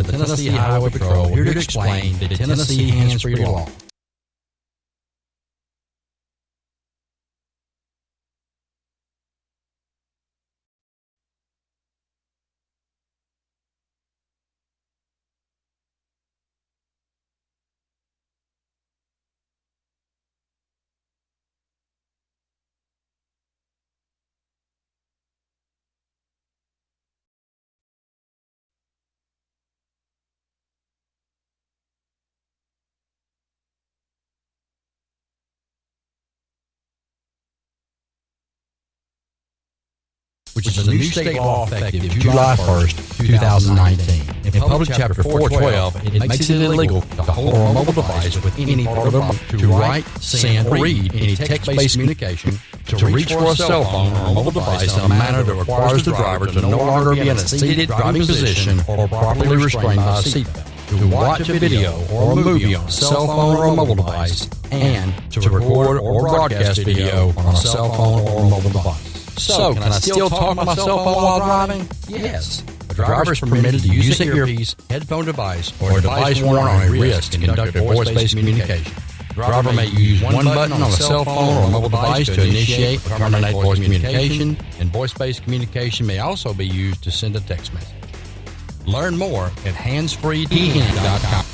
the Tennessee Highway Patrol, here to explain the Tennessee hands-free law. Which is a new state law effective July 1st, 2019. In Public Chapter 412, it makes it illegal to hold a mobile device with any part of the body, to write, send, or read any text-based communication, to reach for a cell phone or a mobile device in a manner that requires the driver to no longer be in a seated driving position or properly restrained by a seatbelt, to watch a video or a movie on a cell phone or a mobile device, and to record or broadcast video on a cell phone or a mobile device. So, can I still talk on my cell phone while driving? Yes. A driver is permitted to use an earpiece, headphone device, or a device worn on a wrist to conduct a voice-based communication. The driver may use one button on a cell phone or a mobile device to initiate or terminate voice communication, and voice-based communication may also be used to send a text message. Learn more at handsfreetn.com.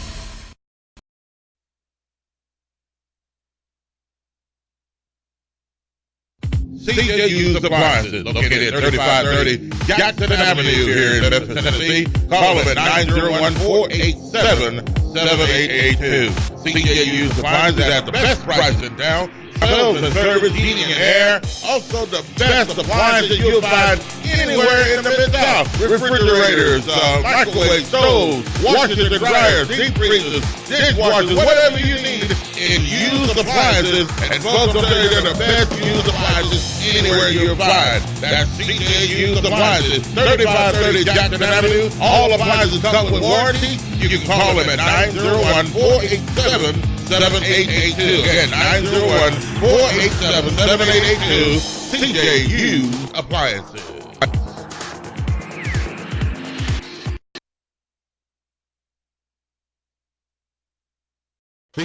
CJ Used Appliances, located at 3530 Jackson Avenue here in Memphis, Tennessee. Call them at 901-487-7882. CJ Used Appliances at the best price in town. Sales and service, heating and air. Also the best appliances you'll find anywhere in the Mid-South. Refrigerators, microwave stoves, washers and dryers, deep freezers, dishwashers, whatever you need in used appliances. And folks will tell you they're the best used appliances anywhere you'll find. That's CJ Used Appliances, 3530 Jackson Avenue. All appliances come with warranty. You can call them at 901-487-7882. Again, 901-487-7882. CJ Used Appliances.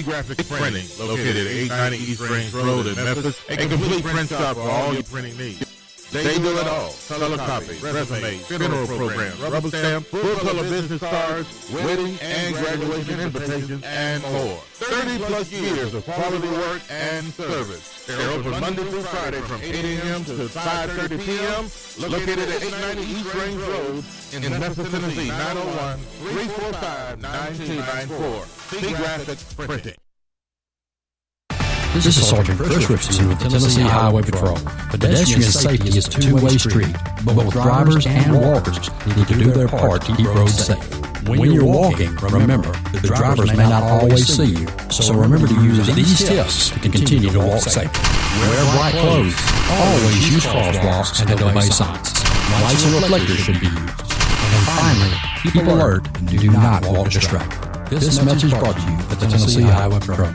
Graphic Printing, located at 890 East Range Road in Memphis, a complete print shop for all your printing needs. They do it all: color copy, resumes, funeral programs, rubber stamp, full-color business cards, wedding and graduation invitations, and more. 30-plus years of quality work and service. They're open Monday through Friday from 8 a.m. to 5:30 p.m. Located at 890 East Range Road in Memphis, Tennessee, 901-345-9294. Graphic Printing. This is Sergeant Chris Richardson with Tennessee Highway Patrol. Pedestrian safety is a two-way street. Both drivers and walkers need to do their part to keep roads safe. When you're walking, remember, the drivers may not always see you, so remember to use these tips to continue to walk safely. Wear bright clothes. Always use crosswalks and obey signs. Lights and reflectors should be used. And finally, keep alert and do not walk distracted. This message brought to you by the Tennessee Highway Patrol.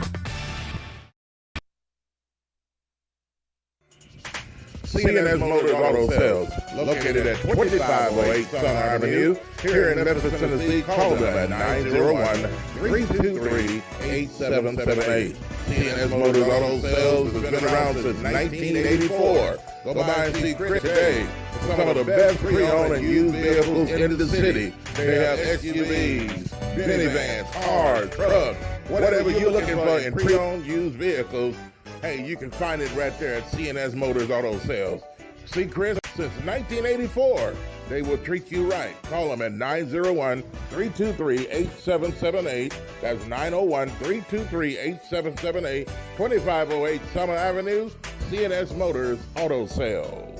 CNS Motors Auto Sales, located at 2508 Summer Avenue, here in Memphis, Tennessee. Call them at 901-323-8778. CNS Motors Auto Sales has been around since 1984. Go by and see Chris today. Some of the best pre-owned and used vehicles in the city. They have SUVs, minivans, cars, trucks, whatever you're looking for in pre-owned used vehicles. Hey, you can find it right there at CNS Motors Auto Sales. See Chris since 1984. They will treat you right. Call them at 901-323-8778. That's 901-323-8778. 2508 Summer Avenue, CNS Motors Auto Sales.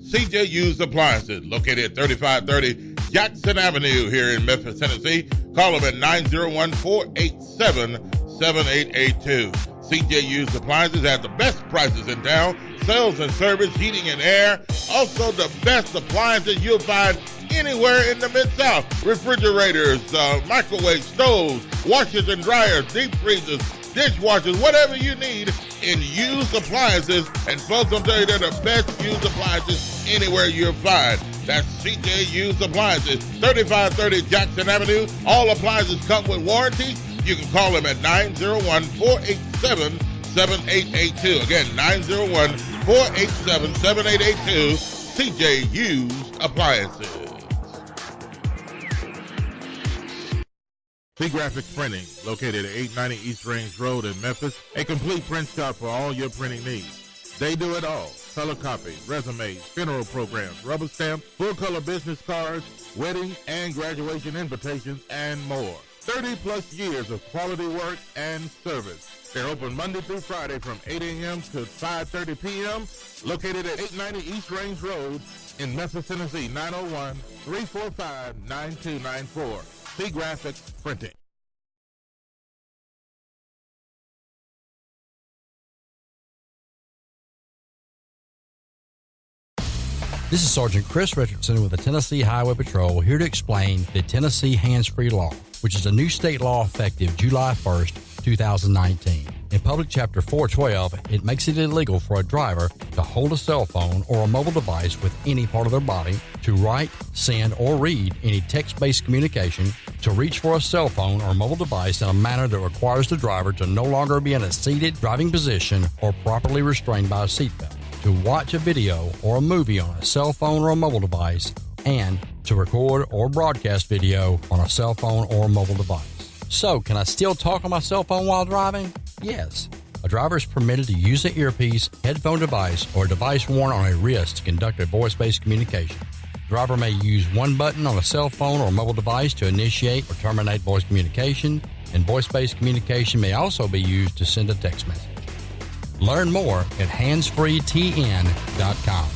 CJ Used Appliances, located at 3530 Jackson Avenue here in Memphis, Tennessee. Call them at 901-487-7882. CJ Used Appliances have the best prices in town. Sales and service, heating and air. Also, the best appliances you'll find anywhere in the Mid-South. Refrigerators, microwave stoves, washers and dryers, deep freezers, dishwashers, whatever you need in used appliances. And folks, I'm telling you, they're the best used appliances anywhere you'll find. That's CJ Used Appliances, 3530 Jackson Avenue. All appliances come with warranty. You can call them at 901-487-7882. Again, 901-487-7882. CJ Used Appliances. C Graphics Printing, located at 890 East Range Road in Memphis, a complete print shop for all your printing needs. They do it all: color copy, resumes, funeral programs, rubber stamp, full-color business cards, wedding and graduation invitations, and more. 30-plus years of quality work and service. They're open Monday through Friday from 8 a.m. to 5:30 p.m., located at 890 East Range Road in Memphis, Tennessee, 901-345-9294. C Graphics Printing. This is Sergeant Chris Richardson with the Tennessee Highway Patrol, here to explain the Tennessee Hands-Free Law, which is a new state law effective July 1st, 2019. In Public Chapter 412, it makes it illegal for a driver to hold a cell phone or a mobile device with any part of their body, to write, send, or read any text-based communication, to reach for a cell phone or mobile device in a manner that requires the driver to no longer be in a seated driving position or properly restrained by a seatbelt, to watch a video or a movie on a cell phone or a mobile device, and to record or broadcast video on a cell phone or mobile device. So, can I still talk on my cell phone while driving? Yes. A driver is permitted to use an earpiece, headphone device, or a device worn on a wrist to conduct a voice-based communication. The driver may use one button on a cell phone or mobile device to initiate or terminate voice communication, and voice-based communication may also be used to send a text message. Learn more at handsfreetn.com.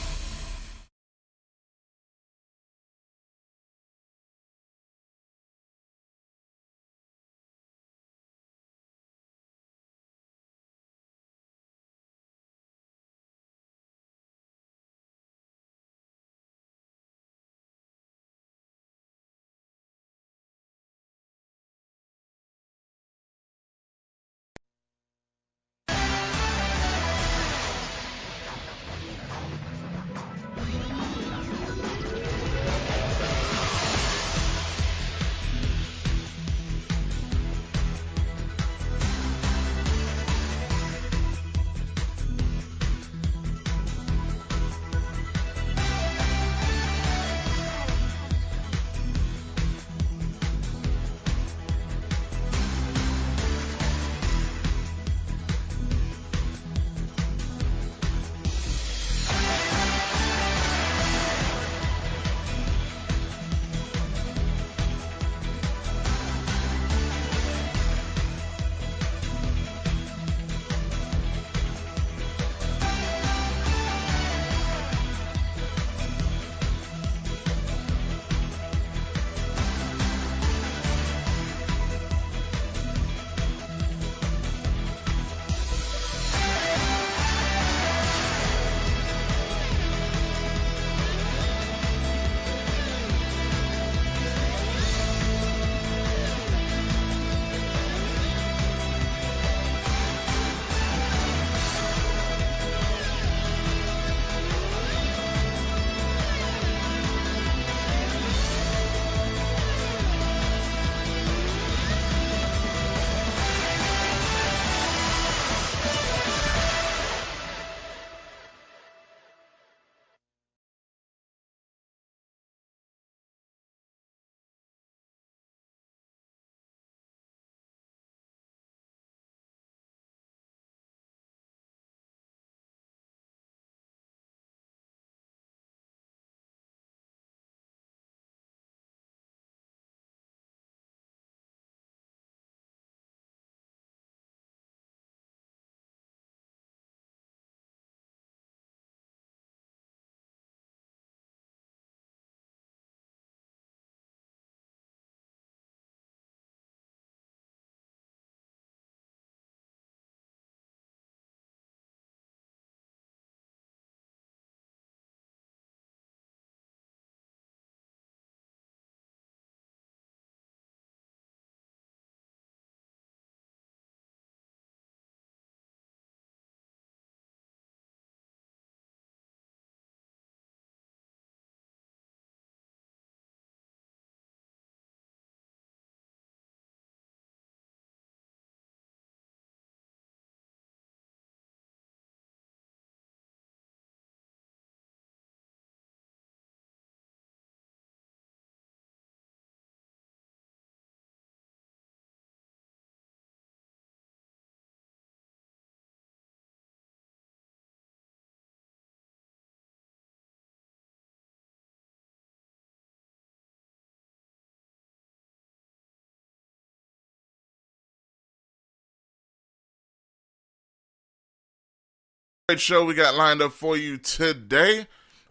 Great show we got lined up for you today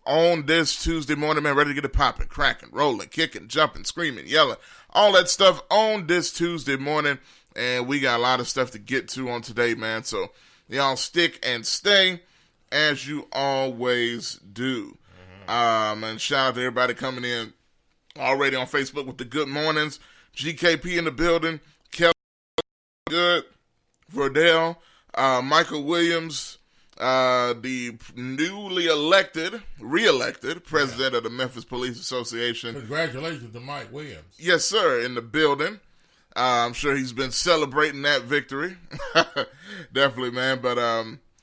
on this Tuesday morning, man. Ready to get it popping, cracking, rolling, kicking, jumping, screaming, yelling, all that stuff on this Tuesday morning. And we got a lot of stuff to get to on today, man. So y'all stick and stay as you always do. And shout out to everybody coming in already on Facebook with the good mornings. GKP in the building. Kelly Good. Verdell. Michael Williams. The newly re-elected president of the Memphis Police Association. Congratulations to Mike Williams. Yes, sir, in the building. I'm sure he's been celebrating that victory. Definitely, man. But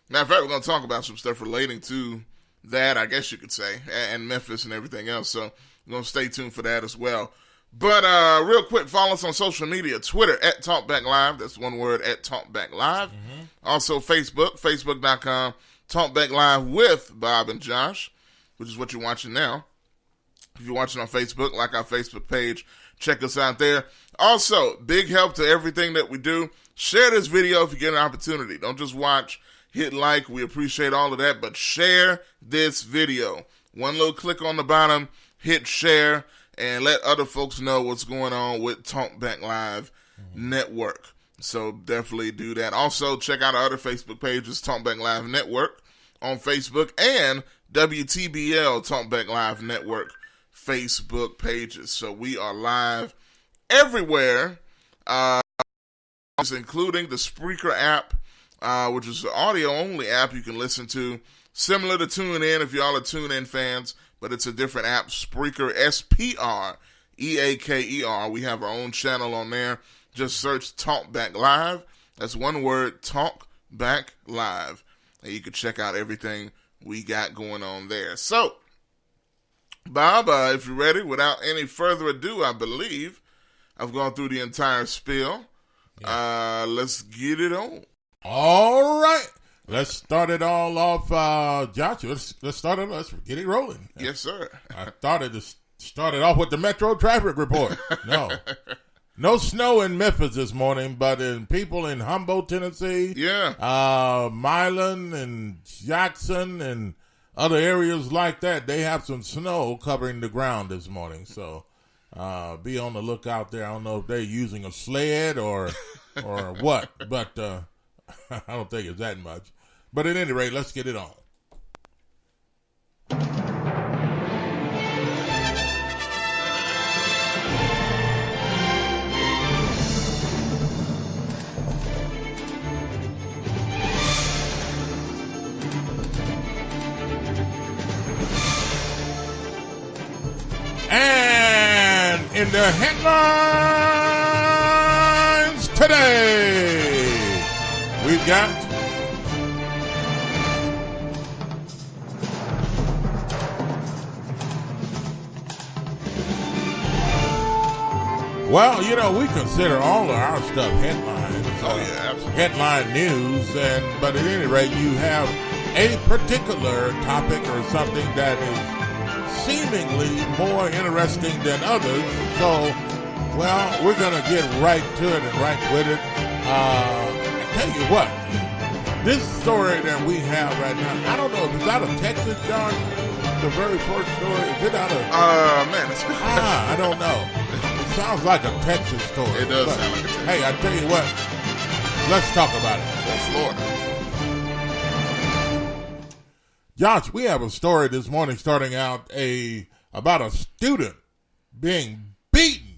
matter of fact, we're going to talk about some stuff relating to that, I guess you could say, and Memphis and everything else. So we're going to stay tuned for that as well. But real quick, follow us on social media. Twitter, at TalkBackLive. That's one word, at TalkBackLive. Also, Facebook, Facebook.com, TalkBackLive with Bob and Josh, which is what you're watching now. If you're watching on Facebook, like our Facebook page, check us out there. Also, big help to everything that we do. Share this video if you get an opportunity. Don't just watch, hit like. We appreciate all of that, but share this video. One little click on the bottom, hit share, and let other folks know what's going on with Talkback Live Network. So definitely do that. Also, check out our other Facebook pages, Talkback Live Network on Facebook, and WTBL Talkback Live Network Facebook pages. So we are live everywhere, including the Spreaker app, which is an audio-only app you can listen to, similar to TuneIn if y'all are TuneIn fans, but it's a different app, Spreaker, Spreaker. We have our own channel on there. Just search Talkback Live. That's one word, Talkback Live. And you can check out everything we got going on there. So, Bob, if you're ready, without any further ado, I believe I've gone through the entire spiel. Yeah. Let's get it on. All right. Let's start it all off, Josh. Let's get it rolling. Yes, sir. I thought it started off with the Metro traffic report. No snow in Memphis this morning, but in people in Humboldt, Tennessee, Milan and Jackson and other areas like that, they have some snow covering the ground this morning. So be on the lookout there. I don't know if they're using a sled or what, but I don't think it's that much. But at any rate, let's get it on. And in the headlines today, we've got well, we consider all of our stuff headlines. Oh, yeah, absolutely. Headline news, but at any rate, you have a particular topic or something that is seemingly more interesting than others. So, we're going to get right to it and right with it. I tell you what, this story that we have right now, I don't know, is that a Texas, John? The very first story, is it out of... man, it's... I don't know. It sounds like a Texas story. It does sound like a Texas story. Hey, I tell you what, let's talk about it. Or Florida. Josh, we have a story this morning starting out about a student being beaten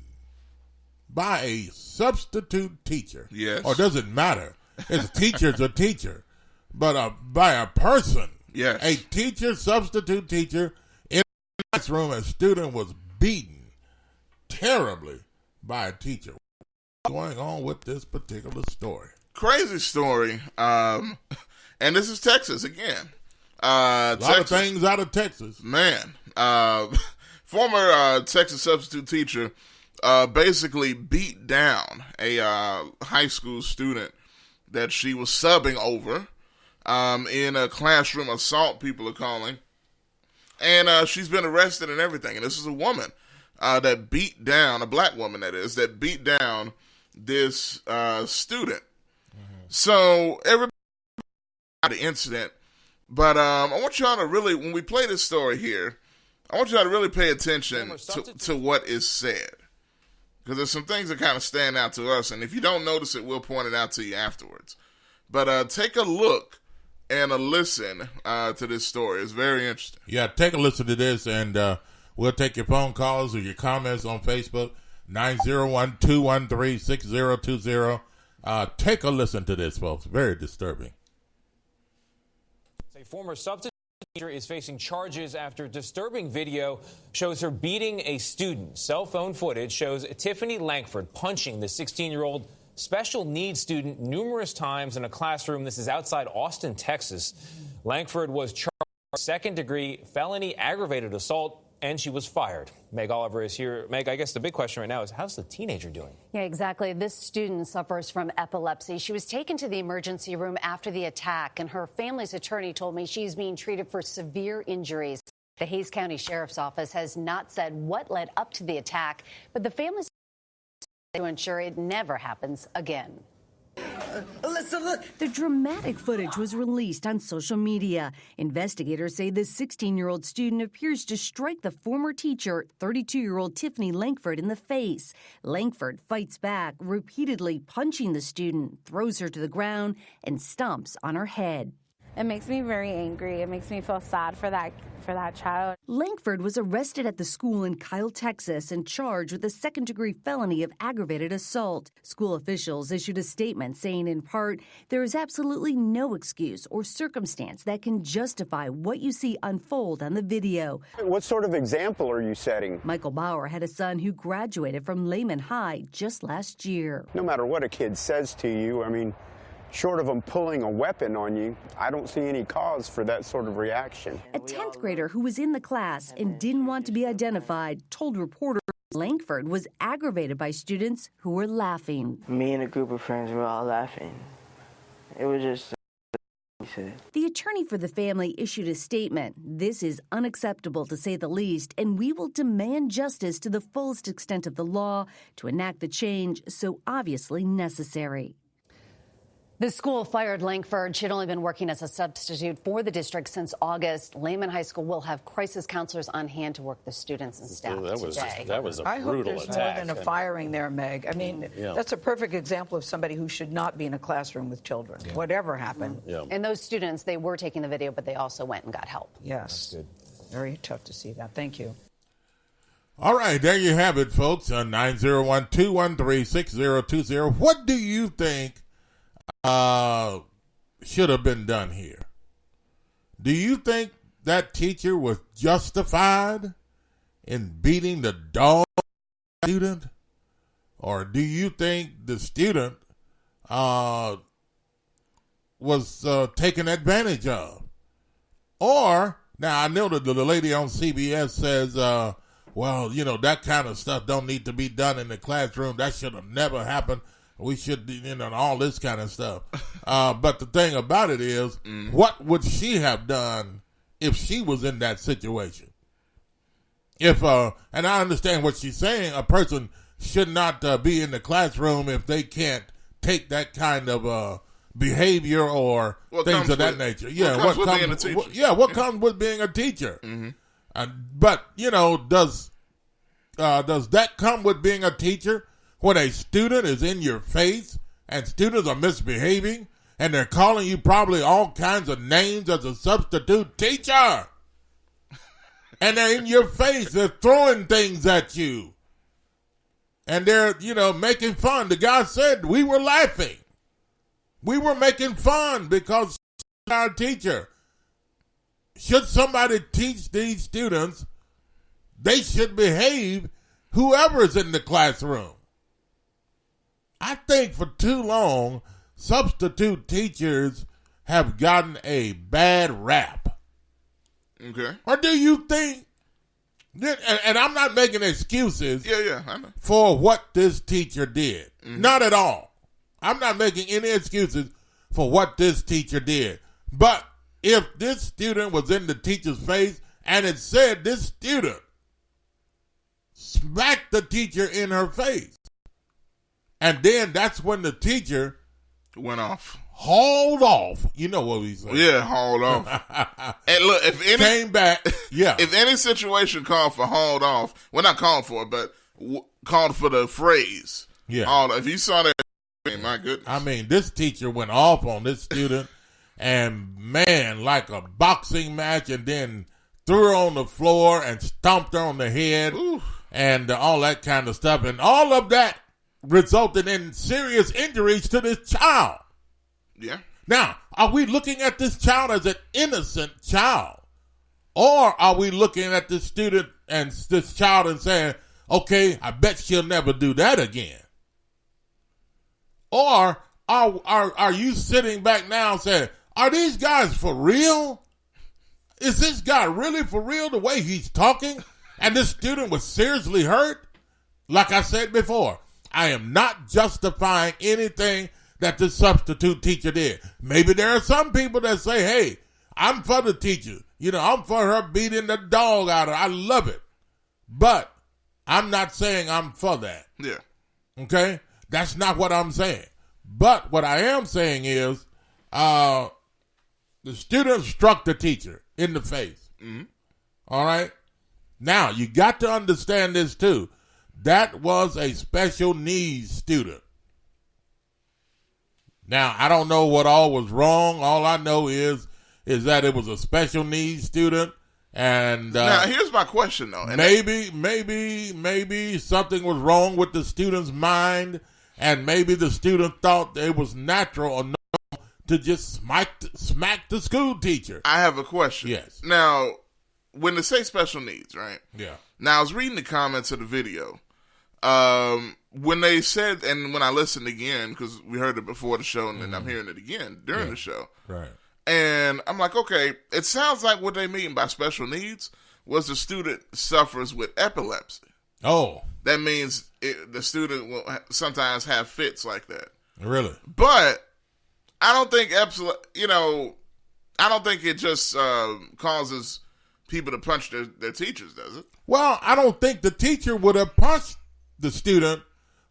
by a substitute teacher. Yes. Or does it matter? It's teacher's a teacher. But by a person. Yes. A teacher, substitute teacher, in the classroom, a student was beaten terribly by a teacher. What's going on with this particular story? Crazy story. And this is Texas again. A lot of things out of Texas. Man. Former Texas substitute teacher basically beat down a high school student that she was subbing over in a classroom assault, people are calling. And she's been arrested and everything. And this is a woman that beat down, a black woman that is, that beat down this student. Mm-hmm. So everybody the incident But I want y'all to really, when we play this story here, I want y'all to really pay attention to what is said. Because there's some things that kind of stand out to us, and if you don't notice it, we'll point it out to you afterwards. But take a look and a listen to this story. It's very interesting. Yeah, take a listen to this, and we'll take your phone calls or your comments on Facebook, 901-213-6020. Take a listen to this, folks. Very disturbing. A former substitute teacher is facing charges after disturbing video shows her beating a student. Cell phone footage shows Tiffany Langford punching the 16-year-old special needs student numerous times in a classroom. This is outside Austin, Texas. Langford was charged with second-degree felony aggravated assault, and she was fired. Meg Oliver is here. Meg, I guess the big question right now is, how's the teenager doing? Yeah, exactly. This student suffers from epilepsy. She was taken to the emergency room after the attack, and her family's attorney told me she's being treated for severe injuries. The Hays County Sheriff's Office has not said what led up to the attack, but the family's to ensure it never happens again. Alyssa, look! The dramatic footage was released on social media. Investigators say the 16-year-old student appears to strike the former teacher, 32-year-old Tiffany Langford, in the face. Langford fights back, repeatedly punching the student, throws her to the ground, and stomps on her head. It makes me very angry. It makes me feel sad for that child. Langford was arrested at the school in Kyle, Texas, and charged with a second-degree felony of aggravated assault. School officials issued a statement saying, in part, there is absolutely no excuse or circumstance that can justify what you see unfold on the video. What sort of example are you setting? Michael Bauer had a son who graduated from Lehman High just last year. No matter what a kid says to you, I mean, short of them pulling a weapon on you, I don't see any cause for that sort of reaction. A 10th grader who was in the class and didn't want to be identified told reporters Langford was aggravated by students who were laughing. Me and a group of friends were all laughing. It was just... The attorney for the family issued a statement. This is unacceptable, to say the least, and we will demand justice to the fullest extent of the law to enact the change so obviously necessary. The school fired Langford. She'd only been working as a substitute for the district since August. Lehman High School will have crisis counselors on hand to work the students and staff today. That was a brutal attack. I hope there's more than a firing there, Meg. I mean, that's a perfect example of somebody who should not be in a classroom with children, whatever happened. And those students, they were taking the video, but they also went and got help. Yes. That's good. Very tough to see that. Thank you. All right, there you have it, folks. 901-213-6020. What do you think should have been done here? Do you think that teacher was justified in beating the dog student? Or do you think the student was taken advantage of? Or, now I know that the lady on CBS says, well, you know, that kind of stuff don't need to be done in the classroom. That should have never happened. We should, you know, all this kind of stuff. But the thing about it is, what would she have done if she was in that situation? If, and I understand what she's saying, a person should not be in the classroom if they can't take that kind of behavior or things of that nature. Yeah, what comes with being a teacher? What comes with being a teacher? But you know, does that come with being a teacher? When a student is in your face and students are misbehaving and they're calling you probably all kinds of names as a substitute teacher. And they're in your face, they're throwing things at you. And they're, you know, making fun. The guy said we were laughing. We were making fun because our teacher. Should somebody teach these students, they should behave, whoever's in the classroom. I think for too long, substitute teachers have gotten a bad rap. Okay. Or do you think, and I'm not making excuses I know. for what this teacher did. Not at all. I'm not making any excuses for what this teacher did. But if this student was in the teacher's face and it said this student smacked the teacher in her face, and then that's when the teacher went off, hauled off. You know what we said. Yeah, hauled off. And look, if any came back, if any situation called for hauled off, well, not called for it, but called for the phrase. Yeah. Hauled, if you saw that, my goodness. I mean, this teacher went off on this student, and man, like a boxing match, and then threw her on the floor and stomped her on the head. Ooh. And all that kind of stuff. And all of that resulted in serious injuries to this child. Yeah. Now, are we looking at this child as an innocent child? Or are we looking at this student and this child and saying, okay, I bet she'll never do that again? Or are you sitting back now saying, are these guys for real? Is this guy really for real the way he's talking? And this student was seriously hurt? Like I said before, I am not justifying anything that the substitute teacher did. Maybe there are some people that say, hey, I'm for the teacher. You know, I'm for her beating the dog out of her. I love it. But I'm not saying I'm for that. Yeah. Okay? That's not what I'm saying. But what I am saying is the student struck the teacher in the face. Mm-hmm. All right? Now, you got to understand this too. That was a special needs student. Now, I don't know what all was wrong. All I know is that it was a special needs student. And now, here's my question, though. And maybe something was wrong with the student's mind, and maybe the student thought it was natural or normal to just smack the school teacher. I have a question. Yes. Now, when they say special needs, right? Yeah. Now, I was reading the comments of the video. When they said, and when I listened again, because we heard it before the show, and then I'm hearing it again during the show. Right. And I'm like, okay, it sounds like what they mean by special needs was the student suffers with epilepsy. Oh. That means the student will sometimes have fits like that. Really? But I don't think I don't think it just causes people to punch their teachers, does it? Well, I don't think the teacher would have punched the student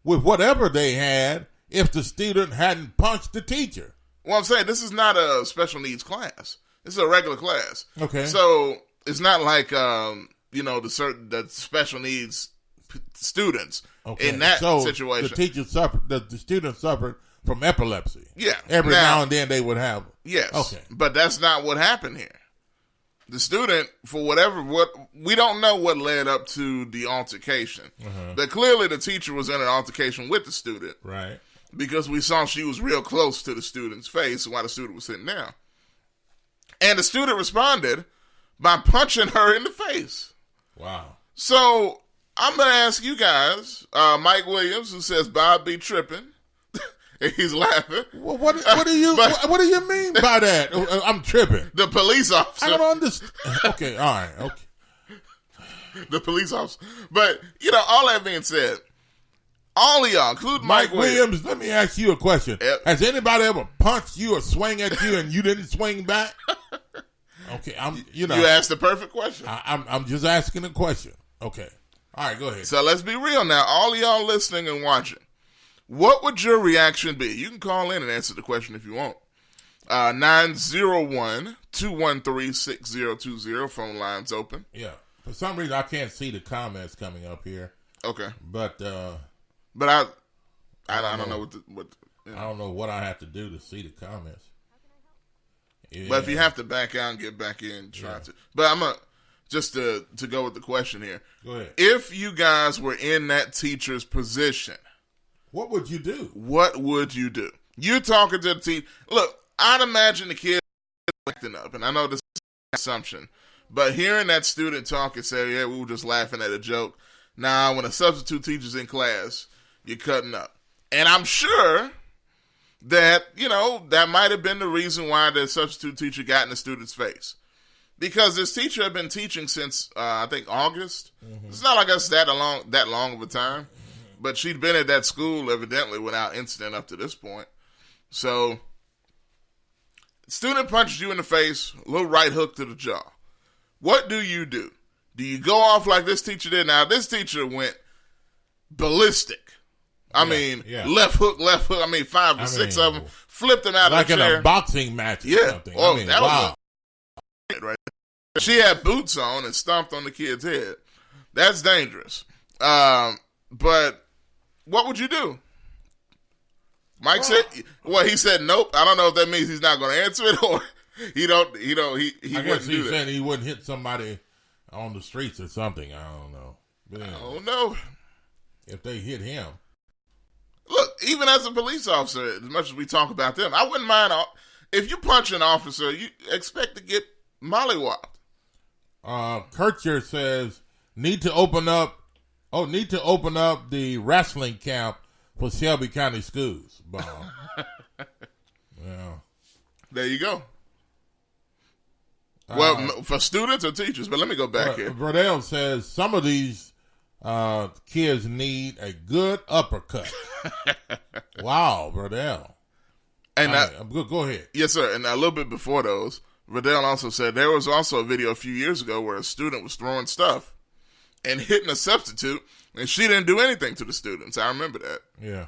with whatever they had if the student hadn't punched the teacher. Well, I'm saying this is not a special needs class. This is a regular class. Okay. So it's not like the special needs students in that situation. The teacher suffered. The student suffered from epilepsy. Yeah. Every now and then they would have. Yes. Okay. But that's not what happened here. The student, for what we don't know what led up to the altercation. But clearly the teacher was in an altercation with the student. Right. Because we saw she was real close to the student's face while the student was sitting down. And the student responded by punching her in the face. Wow. So I'm going to ask you guys, Mike Williams, who says Bob be tripping. And he's laughing. Well, what do you mean by that? I'm tripping. The police officer. I don't understand. Okay, all right, okay. The police officer. But, all that being said, all of y'all, including Mike Williams. Let me ask you a question. Yep. Has anybody ever punched you or swing at you and you didn't swing back? Okay, You asked the perfect question. I'm just asking a question. Okay. All right, go ahead. So let's be real now. All of y'all listening and watching. What would your reaction be? You can call in and answer the question if you want. 901-213-6020. Phone lines open. Yeah. For some reason, I can't see the comments coming up here. Okay. But I don't know what. I don't know what I have to do to see the comments. Yeah. But if you have to back out and get back in, try to. But I'm just to go with the question here. Go ahead. If you guys were in that teacher's position, what would you do? What would you do? You talking to the teacher. Look, I'd imagine the kid acting up, and I know this is an assumption, but hearing that student talk and say, yeah, we were just laughing at a joke. Now, when a substitute teacher's in class, you're cutting up. And I'm sure that, that might have been the reason why the substitute teacher got in the student's face. Because this teacher had been teaching since, I think, August. Mm-hmm. It's not like us that long of a time. But she'd been at that school, evidently, without incident up to this point. So, student punches you in the face, a little right hook to the jaw. What do you do? Do you go off like this teacher did? Now, this teacher went ballistic. I mean, left hook. I mean, 5 or 6 of them. Flipped them out of the chair. Like in a boxing match or something. Oh, I mean, that wow. was right. She had boots on and stomped on the kid's head. That's dangerous. But what would you do? Mike said, he said nope. I don't know if that means he's not going to answer it or he wouldn't do that. Said he wouldn't hit somebody on the streets or something. I don't know. But anyway, I don't know. If they hit him. Look, even as a police officer, as much as we talk about them, I wouldn't mind if you punch an officer, you expect to get mollywopped. Kircher says need to open up the wrestling camp for Shelby County schools. Well, there you go. Well, for students or teachers, but let me go back here. Brodell says some of these kids need a good uppercut. Wow, Brodell. And go ahead. Yes, sir. And a little bit before those, Brodell also said there was also a video a few years ago where a student was throwing stuff and hitting a substitute, and she didn't do anything to the students. I remember that. Yeah.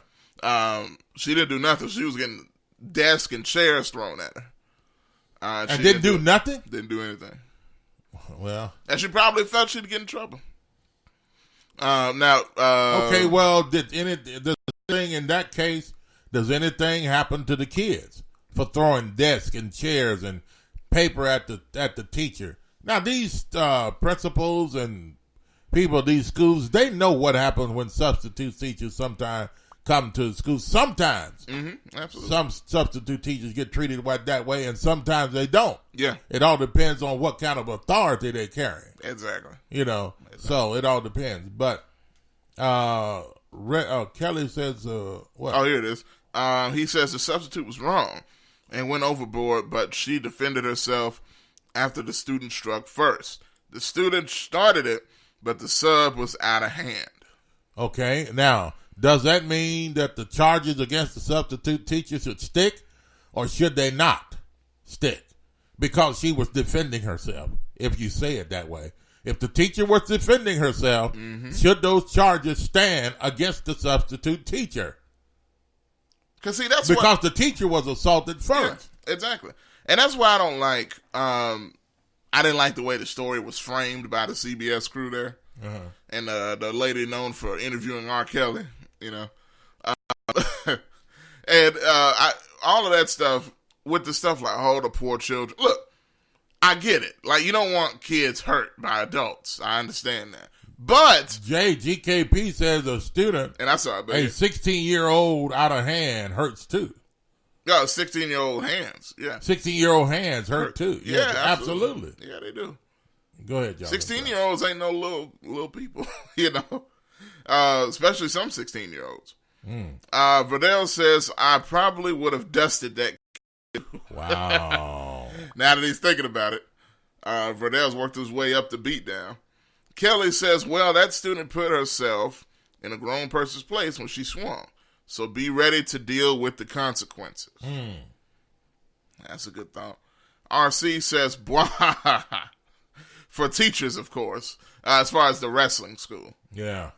She didn't do nothing. She was getting desks and chairs thrown at her. And didn't do nothing? Didn't do anything. Well. And she probably felt she'd get in trouble. Okay, well, does anything in that case, does anything happen to the kids for throwing desks and chairs and paper at the teacher? Now, these principals and people at these schools, they know what happens when substitute teachers sometimes come to the school. Sometimes. Absolutely. Some substitute teachers get treated that way, and sometimes they don't. Yeah. It all depends on what kind of authority they carry. Exactly. So it all depends. But Kelly says, what? Oh, here it is. He says the substitute was wrong and went overboard, but she defended herself after the student struck first. The student started it, but the sub was out of hand. Okay. Now, does that mean that the charges against the substitute teacher should stick, or should they not stick? Because she was defending herself, if you say it that way. If the teacher was defending herself, should those charges stand against the substitute teacher? Because the teacher was assaulted first. Yeah, exactly. And that's why I don't like, I didn't like the way the story was framed by the CBS crew there. And the lady known for interviewing R. Kelly, and all of that stuff with the stuff like, oh, the poor children. Look, I get it. Like, you don't want kids hurt by adults. I understand that. But GKP says a student, and I saw it, a 16-year-old out of hand hurts too. Yeah, 16-year-old hands. Yeah, 16-year-old hands hurt too. Yeah, absolutely. Yeah, they do. Go ahead, John. 16-year-olds ain't no little people, especially some 16-year-olds. Verdell says, I probably would have dusted that kid. Wow. Now that he's thinking about it, Verdell's worked his way up the beatdown. Kelly says, well, that student put herself in a grown person's place when she swung. So be ready to deal with the consequences. That's a good thought. RC says, blah. For teachers, of course, as far as the wrestling school. Yeah.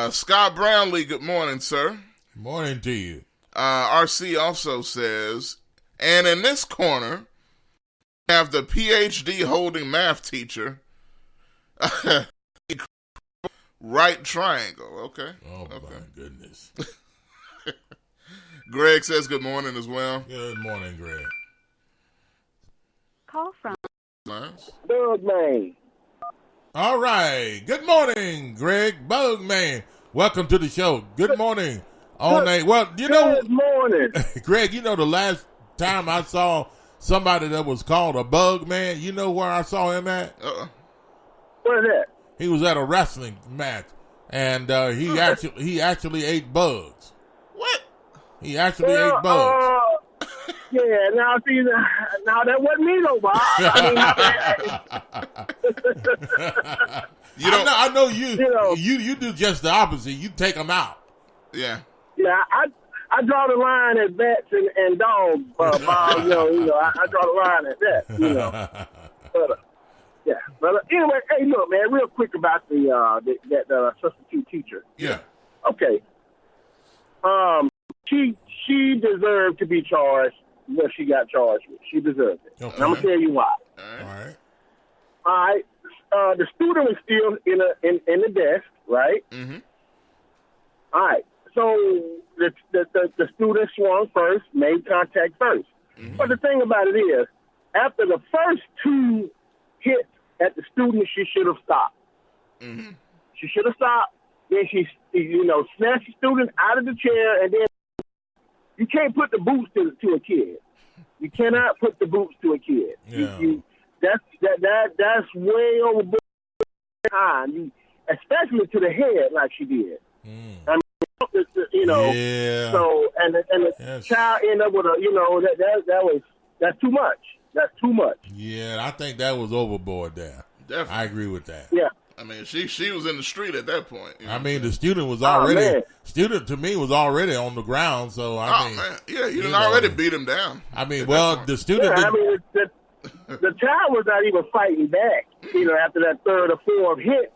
Scott Brownlee, good morning, sir. Good morning to you. RC also says, and in this corner, we have the PhD holding math teacher, right triangle. Okay. Oh, okay. My goodness. Greg says good morning as well. Good morning, Greg. Call from Bugman. All right. Good morning, Greg Bugman. Welcome to the show. Good morning. Good morning. Greg, the last time I saw somebody that was called a bug man, you know where I saw him at? Where's that? He was at a wrestling match, and he actually ate bugs. What? He actually ate bugs. Yeah, now that wasn't me though, Bob. I know you do just the opposite. You take them out. Yeah. Yeah, I draw the line at bats and dogs, Bob. I draw the line at that. But anyway, hey, look, man, real quick about that substitute teacher. Yeah. Okay. She deserved to be charged what she got charged with. She deserved it. Okay. And I'm gonna tell you why. All right. All right. The student was still in the desk, right? Mm-hmm. All right. So the student swung first, made contact first. Mm-hmm. But the thing about it is, after the first two hits at the student, she should have stopped. Mm-hmm. She should have stopped. Then she, snatched the student out of the chair, and then you can't put the boots to a kid. You cannot put the boots to a kid. Yeah. That's way over time, especially to the head, like she did. I mean, Yeah. So and the child ended up with that's too much. That's too much. Yeah, I think that was overboard there. Definitely. I agree with that. Yeah. I mean, she was in the street at that point. You know I mean, the student was man. student to me was already on the ground. So I mean, man, yeah, you done already beat him down. I mean, well, the student. Yeah, I mean, the child was not even fighting back. After that third or fourth hit.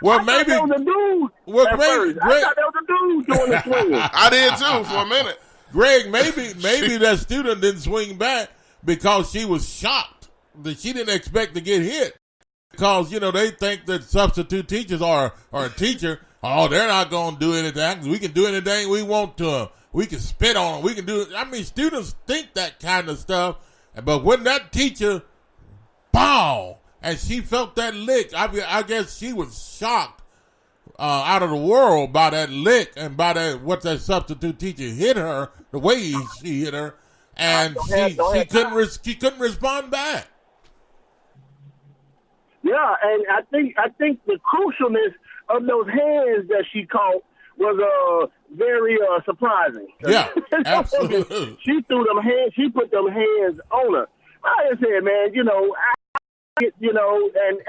Well, I maybe thought that was a dude. Well, at maybe first. I thought that was a dude doing the swing. I did too for a minute. Greg, maybe that student didn't swing back because she was shocked that she didn't expect to get hit. Because, they think that substitute teachers are a teacher. Oh, they're not going to do anything. We can do anything we want to them. We can spit on them. We can do. I mean, students think that kind of stuff. But when that teacher, pow, and she felt that lick, I guess she was shocked out of the world by that lick and by what that substitute teacher hit her, the way she hit her, and she couldn't respond back. Yeah, and I think the crucialness of those hands that she caught was very surprising. Yeah, absolutely. She threw them hands. She put them hands on her. I just said, man, and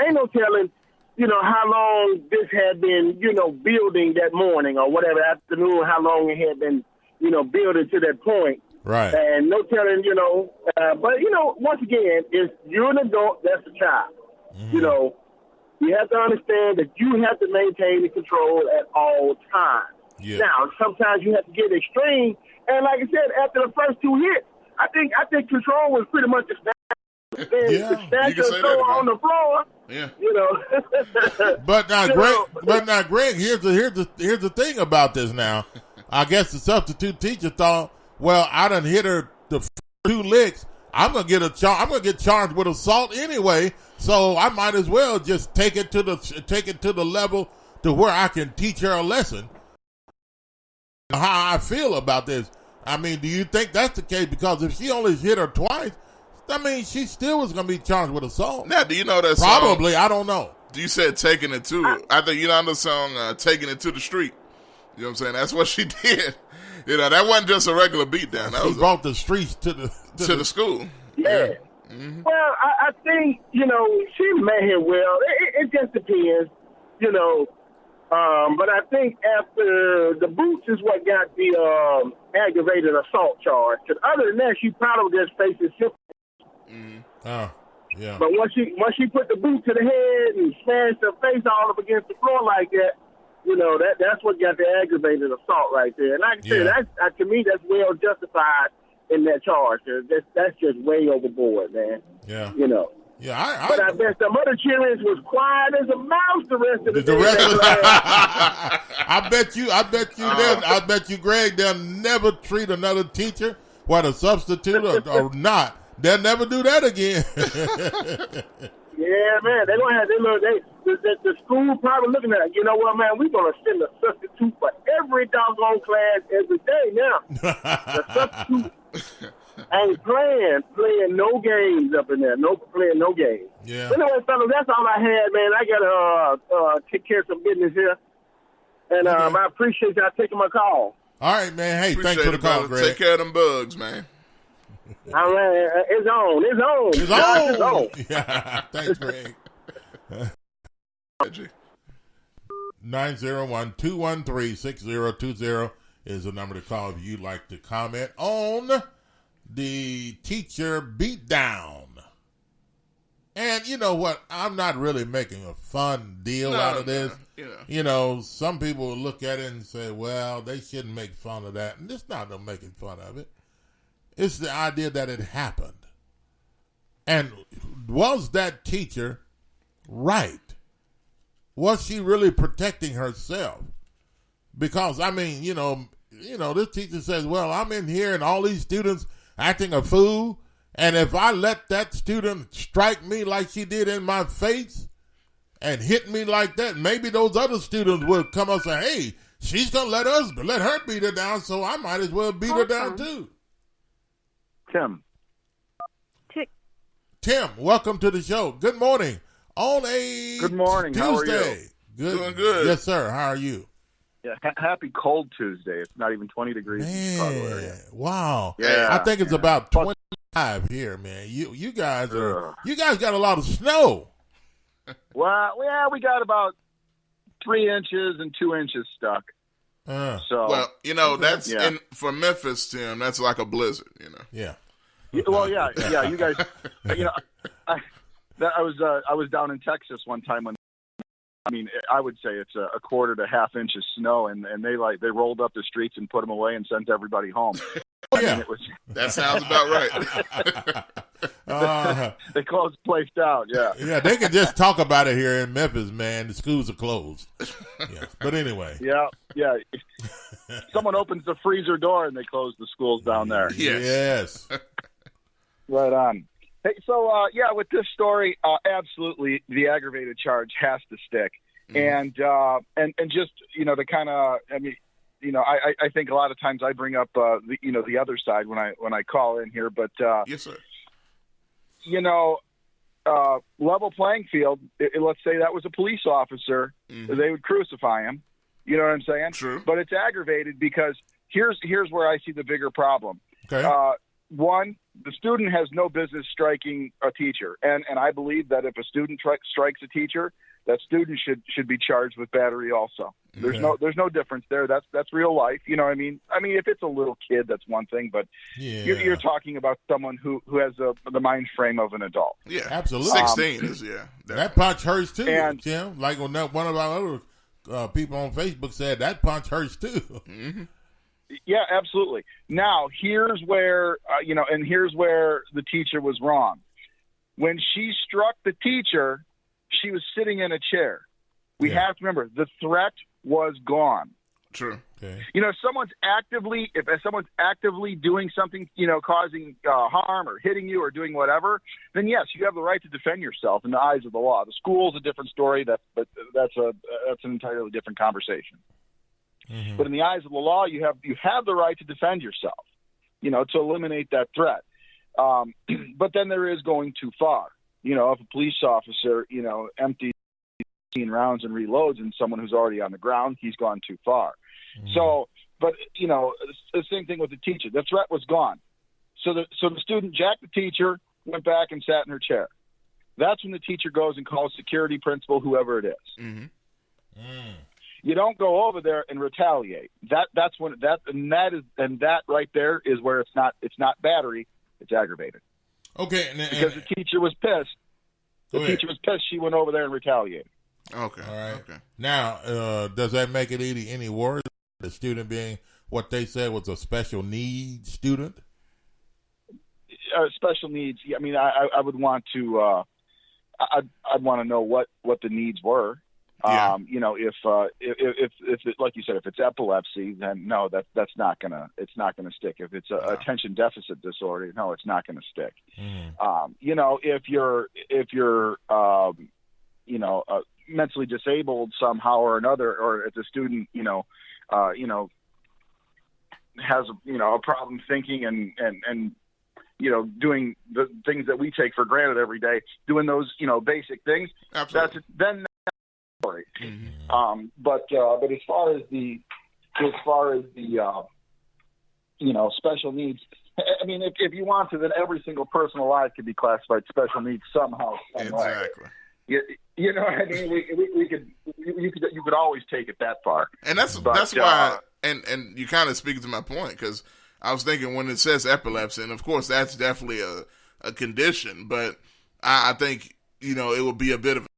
ain't no telling, how long this had been, building that morning or whatever afternoon, how long it had been, building to that point. Right. And no telling, but once again, if you're an adult, that's a child. Mm-hmm. You have to understand that you have to maintain the control at all times. Yeah. Now, sometimes you have to get extreme. And like I said, after the first two hits, I think control was pretty much established. And the statue on the floor. Yeah. But now, Greg, here's the thing about this. Now, I guess the substitute teacher thought, well, I done hit her the two licks. I'm gonna get charged with assault anyway, so I might as well just take it to the level to where I can teach her a lesson. How I feel about this. I mean, do you think that's the case? Because if she only hit her twice, I mean, she still was gonna be charged with assault. Now, do you know that Probably, song? I don't know. You said taking it to. I think the song "Taking It to the Street." You know what I'm saying? That's what she did. That wasn't just a regular beatdown. She brought the streets to the school. Yeah. Mm-hmm. Well, I think, she met him well. It just depends, but I think after the boots is what got the aggravated assault charge. Because other than that, she probably just faces simple. Mm-hmm. Oh, yeah. But once she put the boot to the head and smashed her face all up against the floor like that, that's what got the aggravated assault right there. And like I said, that's, to me, that's well justified in that charge. That's just way overboard, man. Yeah. Yeah, but I bet some other cheerleaders was quiet as a mouse the rest of the day. I bet you, Greg, they'll never treat another teacher, whether substitute or not. They'll never do that again. Yeah, man, they're gonna have the school probably looking at it. You know what, man? We're gonna send a substitute for every doggone class every day now. The substitute ain't playing no games up in there. Playing no games. Yeah. Anyway, fellas, that's all I had, man. I gotta take care of some business here, and I appreciate y'all taking my call. All right, man. Hey, thanks for the call, Greg. Take care of them bugs, man. All right, it's on. Yeah, thanks, Greg. 901-213-6020 is the number to call if you'd like to comment on the teacher beatdown. And you know what? I'm not really making a fun deal out of this. You know, some people will look at it and say, well, they shouldn't make fun of that. And it's not them making fun of it. It's the idea that it happened. And was that teacher right? Was she really protecting herself? Because, I mean, you know, this teacher says, well, I'm in here and all these students acting a fool. And if I let that student strike me like she did in my face and hit me like that, maybe those other students would come up and say, hey, she's going to let her beat her down, so I might as well beat her down too. Tim, welcome to the show. Good morning. On a Good morning. Tuesday. How are you? Good. Doing good. Yes, sir. How are you? Yeah, happy cold Tuesday. It's not even 20 degrees in the Chicago area. Wow. Yeah. I think it's about 25 here, man. You guys got a lot of snow. Well, yeah, we got about 3 inches and 2 inches stuck. Well, you know, that's for Memphis, Tim, that's like a blizzard, you know. Yeah. Well, yeah. You guys, you know, I was down in Texas one time when, I mean, I would say it's a quarter to half inch of snow, and they rolled up the streets and put them away and sent everybody home. Yeah, that sounds about right. They closed the place down. Yeah, yeah. They can just talk about it here in Memphis, man. The schools are closed. Yeah, but anyway. Yeah. Someone opens the freezer door and they close the schools down there. Yes. Right on. Hey, so with this story, absolutely, the aggravated charge has to stick, and just the kind of, I mean, I think a lot of times I bring up the other side when I call in here, but yes, sir. Level playing field. Let's say that was a police officer, they would crucify him. You know what I'm saying? True. But it's aggravated because here's where I see the bigger problem. Okay. One, the student has no business striking a teacher, and I believe that if a student strikes a teacher, that student should be charged with battery also. There's no difference there. That's real life. You know what I mean? I mean, if it's a little kid, that's one thing, but you're talking about someone who has the mind frame of an adult. Yeah, absolutely. 16 is that punch hurts too, and, Tim. Like when one of our other people on Facebook said that punch hurts too. Mm-hmm. Yeah, absolutely. Now, here's where, here's where the teacher was wrong. When she struck the teacher, she was sitting in a chair. We have to remember, the threat was gone. True. Okay. If someone's actively doing something, causing harm or hitting you or doing whatever, then yes, you have the right to defend yourself in the eyes of the law. The school's a different story, but that's an entirely different conversation. Mm-hmm. But in the eyes of the law, you have the right to defend yourself, to eliminate that threat. But then there is going too far. If a police officer, empties 15 rounds and reloads and someone who's already on the ground, he's gone too far. Mm-hmm. So, but, the same thing with the teacher. The threat was gone. So the student jacked the teacher, went back and sat in her chair. That's when the teacher goes and calls security, principal, whoever it is. Mm-hmm. You don't go over there and retaliate. That right there is where it's not battery, it's aggravated. Okay, because the teacher was pissed. Teacher was pissed. She went over there and retaliated. Okay. All right. Okay. Now, does that make it any worse? The student being what they said was a special needs student. Special needs. I mean, I would want to. I'd want to know what the needs were. Yeah. If like you said, if it's epilepsy, then no, it's not gonna stick. If it's attention deficit disorder, no, it's not gonna stick. If you're mentally disabled somehow or another, or if the student, has a problem thinking and doing the things that we take for granted every day, doing those basic things. Absolutely. Then. Mm-hmm. But as far as the special needs, I mean, if you want to, then every single person alive could be classified special needs somehow. Exactly. You know what I mean? You could always take it that far. And that's why. And you kind of speak to my point, because I was thinking when it says epilepsy, and of course that's definitely a condition, but I think it would be a bit of a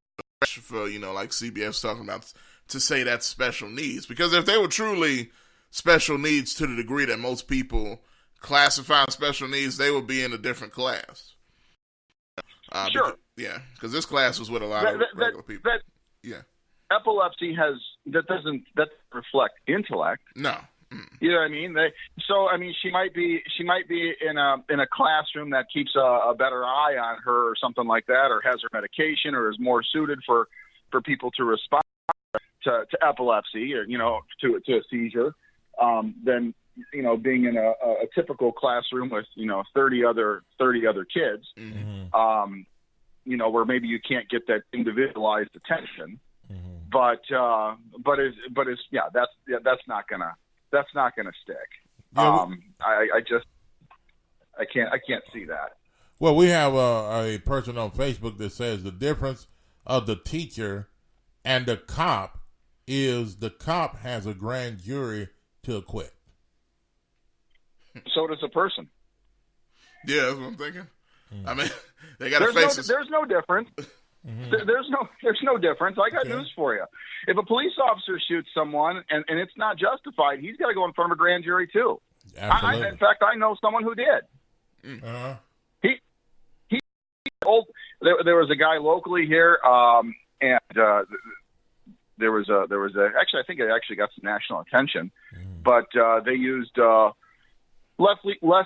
pressure for, like CBS talking about, to say that's special needs. Because if they were truly special needs to the degree that most people classify special needs, they would be in a different class. Sure. Because this class was with a lot of regular people. Epilepsy doesn't reflect intellect. No. You know what I mean? She might be in a classroom that keeps a better eye on her or something like that, or has her medication, or is more suited for people to respond to epilepsy, or to a seizure, than being in a typical classroom with 30 other kids, where maybe you can't get that individualized attention. But that's not gonna stick. I can't see that. Well, we have a person on Facebook that says the difference of the teacher and the cop is the cop has a grand jury to acquit. So does a person. Yeah, that's what I'm thinking. I mean, they got to face it. There's no difference. There's no difference. I got news for you. If a police officer shoots someone and it's not justified, he's got to go in front of a grand jury too. Absolutely. In fact, I know someone who did. There was a guy locally here, and there was actually, I think it actually got some national attention, but they used less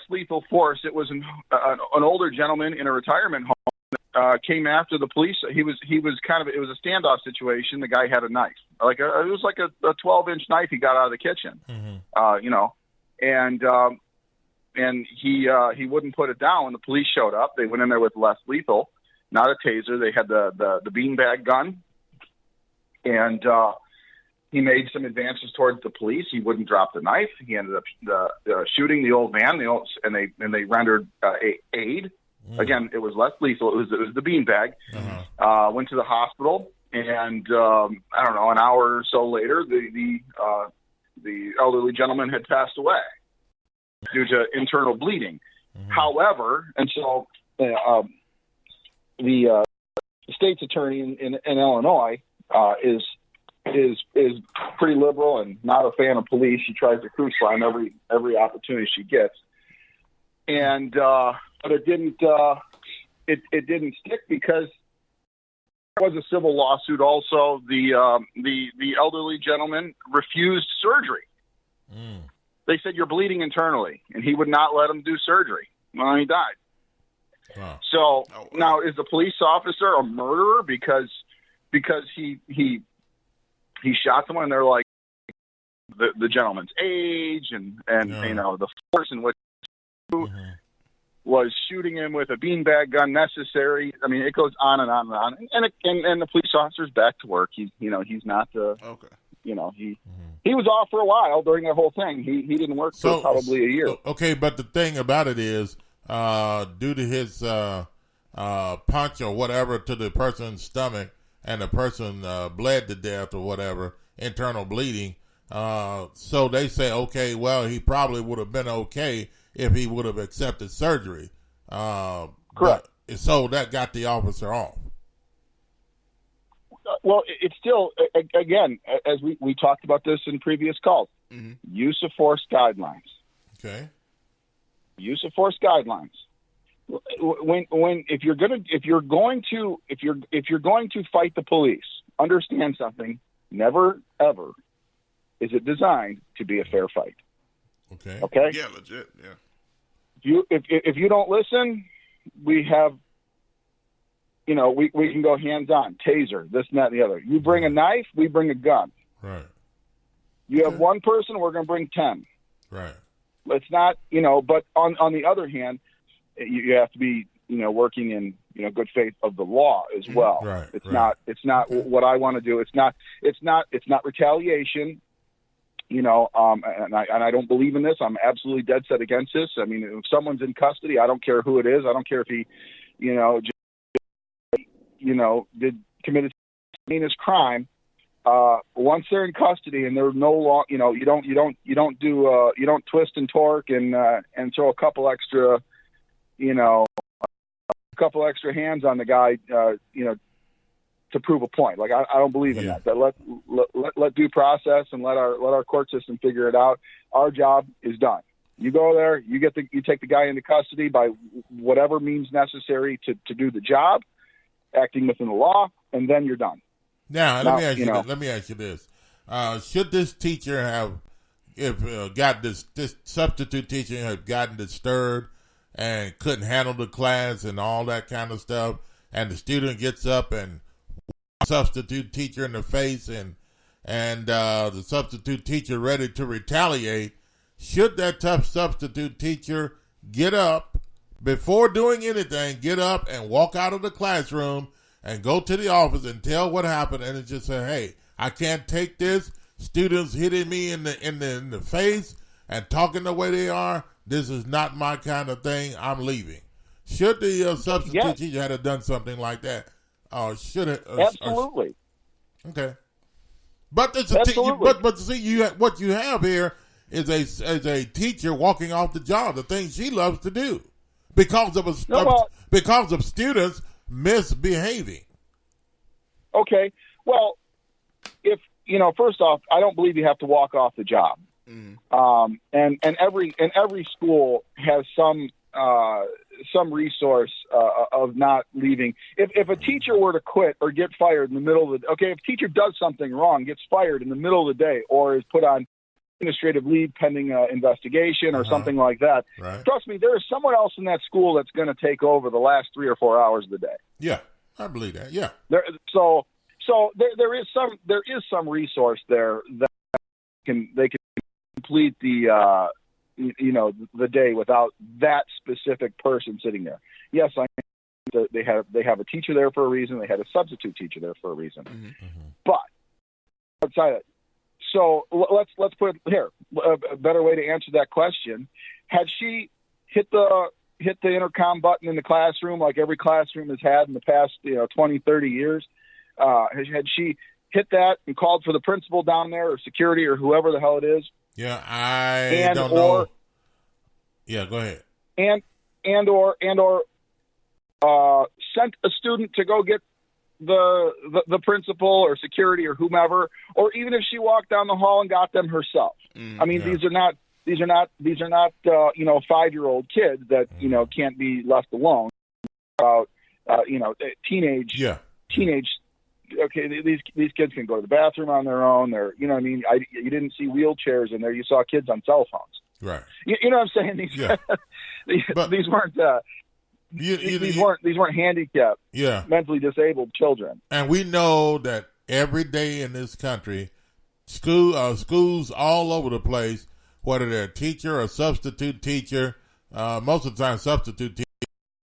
lethal force. It was an older gentleman in a retirement home. Came after the police. He was it was a standoff situation. The guy had a knife, it was like a 12-inch knife he got out of the kitchen, and he wouldn't put it down. When the police showed up, they went in there with less lethal, not a taser. They had the beanbag gun, and he made some advances towards the police. He wouldn't drop the knife. He ended up shooting the old man. And they rendered aid. Again, it was less lethal. It was the beanbag. Went to the hospital, and I don't know, an hour or so later, the elderly gentleman had passed away due to internal bleeding. However, and so the state's attorney in Illinois is pretty liberal and not a fan of police. She tries to crucify him every opportunity she gets, and but it didn't stick because there was a civil lawsuit. Also, the elderly gentleman refused surgery. They said, "You're bleeding internally," and he would not let him do surgery. Well, he died. Wow. So now, is the police officer a murderer because he shot someone? And they're like the gentleman's age and the force in which was shooting him with a beanbag gun necessary. I mean, it goes on and on and on. And the police officer's back to work. He's not he was off for a while during that whole thing. He didn't work for probably a year. Okay, but the thing about it is, due to his punch or whatever to the person's stomach, and the person bled to death or whatever, internal bleeding. So they say, okay, well, he probably would have been okay if he would have accepted surgery. Correct. So that got the officer off. Well, it's still, again, as we talked about this in previous calls, use of force guidelines. Okay. Use of force guidelines. If you're going to fight the police, understand something. Never ever is it designed to be a fair fight. Okay. Okay. Yeah, legit. Yeah. If you don't listen, we have, we can go hands on, taser, this and that and the other. You bring a knife, we bring a gun. Right. You have one person, we're going to bring 10. Right. Let's not, But on the other hand, you have to be, working in, good faith of the law as well. Right. It's not what I want to do. It's not retaliation. And I don't believe in this. I'm absolutely dead set against this. I mean, if someone's in custody, I don't care who it is. I don't care if he, committed a heinous crime. Once they're in custody and they're no long, you don't twist and torque and throw a couple extra, couple extra hands on the guy, to prove a point. Like I don't believe in that. But let due process and let our court system figure it out. Our job is done. You go there, you take the guy into custody by whatever means necessary to do the job, acting within the law, and then you're done. Now let me ask you this: should this teacher have, got this substitute teacher have gotten disturbed and couldn't handle the class and all that kind of stuff, and the student gets up and substitute teacher in the face, and the substitute teacher ready to retaliate, should that tough substitute teacher get up before doing anything, get up and walk out of the classroom and go to the office and tell what happened, and just say, hey, I can't take this. Students hitting me in the face and talking the way they are. This is not my kind of thing. I'm leaving. Should the substitute teacher have done something like that? Should it? Absolutely. Okay. But see, what you have here is a teacher walking off the job, the thing she loves to do, because of students misbehaving. Okay. Well, if first off, I don't believe you have to walk off the job. And every school has some resource of not leaving. If a teacher were to quit or get fired in the middle of if a teacher does something wrong, gets fired in the middle of the day, or is put on administrative leave pending investigation or something like that, trust me, there is someone else in that school that's going to take over the last 3 or 4 hours of the day. Yeah, I believe that. Yeah. So there is some resource there that they can complete the the day without that specific person sitting there. Yes, I know they have a teacher there for a reason. They had a substitute teacher there for a reason. But outside it, so let's put it here. A better way to answer that question: had she hit the intercom button in the classroom like every classroom has had in the past 20, 30 years? Had she hit that and called for the principal down there or security or whoever the hell it is? Yeah, I don't know. Yeah, go ahead. And or sent a student to go get the principal or security or whomever, or even if she walked down the hall and got them herself. I mean, these are not 5-year-old kids that can't be left alone. About teenage. Okay, these kids can go to the bathroom on their own. They're, you didn't see wheelchairs in there. You saw kids on cell phones. Right. You know what I'm saying? These weren't handicapped. Yeah. Mentally disabled children. And we know that every day in this country, schools all over the place, whether they're a teacher or a substitute teacher, most of the time substitute teachers,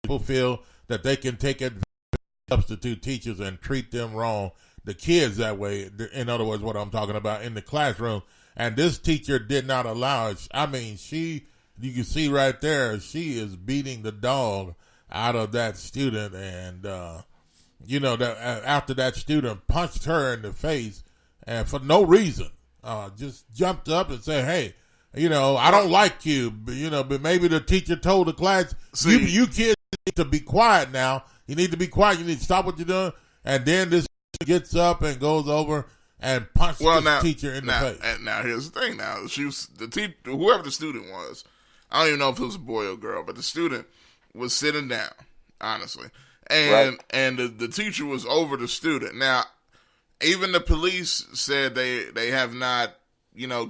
people feel that they can take advantage substitute teachers and treat them wrong, the kids that way. In other words, what I'm talking about in the classroom. And this teacher did not allow it. I mean, you can see right there, she is beating the dog out of that student. And, that after that student punched her in the face and for no reason, just jumped up and said, hey, I don't like you. But maybe the teacher told the class, you kids need to be quiet now. You need to be quiet. You need to stop what you're doing. And then this gets up and goes over and punches the teacher in the face. And now here's the thing. Now she was whoever the student was. I don't even know if it was a boy or girl, but the student was sitting down, honestly, and the teacher was over the student. Now, even the police said they have not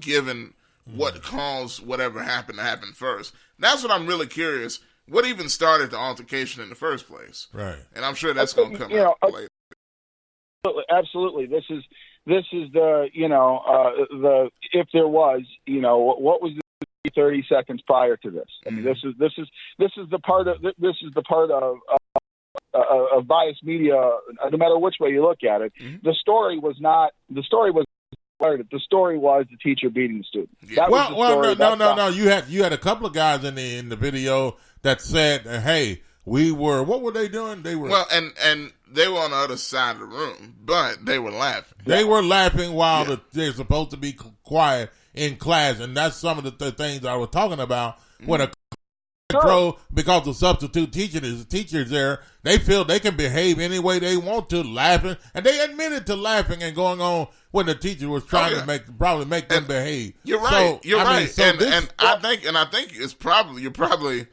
given what caused whatever happened to happen first. That's what I'm really curious. What even started the altercation in the first place? Right. And I'm sure that's going to come out later. Absolutely. This is the if there was, what was the 30 seconds prior to this? I mean, this is the part of biased media, no matter which way you look at it. The story was the story was the teacher beating the student. No. You had a couple of guys in the video that said, hey, what were they doing? They were and they were on the other side of the room, but they were laughing. They were laughing while they're supposed to be quiet in class, and that's some of the things I was talking about when a control because the substitute teachers there. They feel they can behave any way they want to, laughing, and they admitted to laughing and going on when the teacher was trying to make them behave. You're right. You're right. I think it's probably you're probably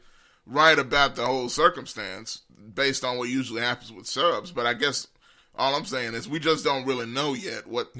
right about the whole circumstance based on what usually happens with subs. But I guess all I'm saying is we just don't really know yet what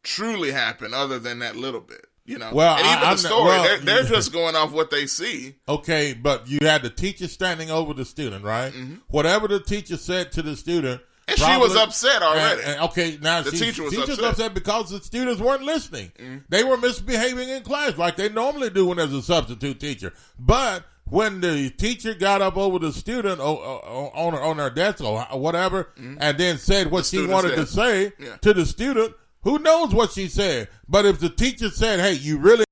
truly happened, other than that little bit. You know, well, and even the story, they're just going off what they see. Okay, but you had the teacher standing over the student, right? Mm-hmm. Whatever the teacher said to the student. And she was upset already. Okay, now the teacher was upset because the students weren't listening. Mm-hmm. They were misbehaving in class like they normally do when there's a substitute teacher. But when the teacher got up over the student on her desk or whatever, and then said what she wanted to say to the student, who knows what she said? But if the teacher said, "Hey, you really,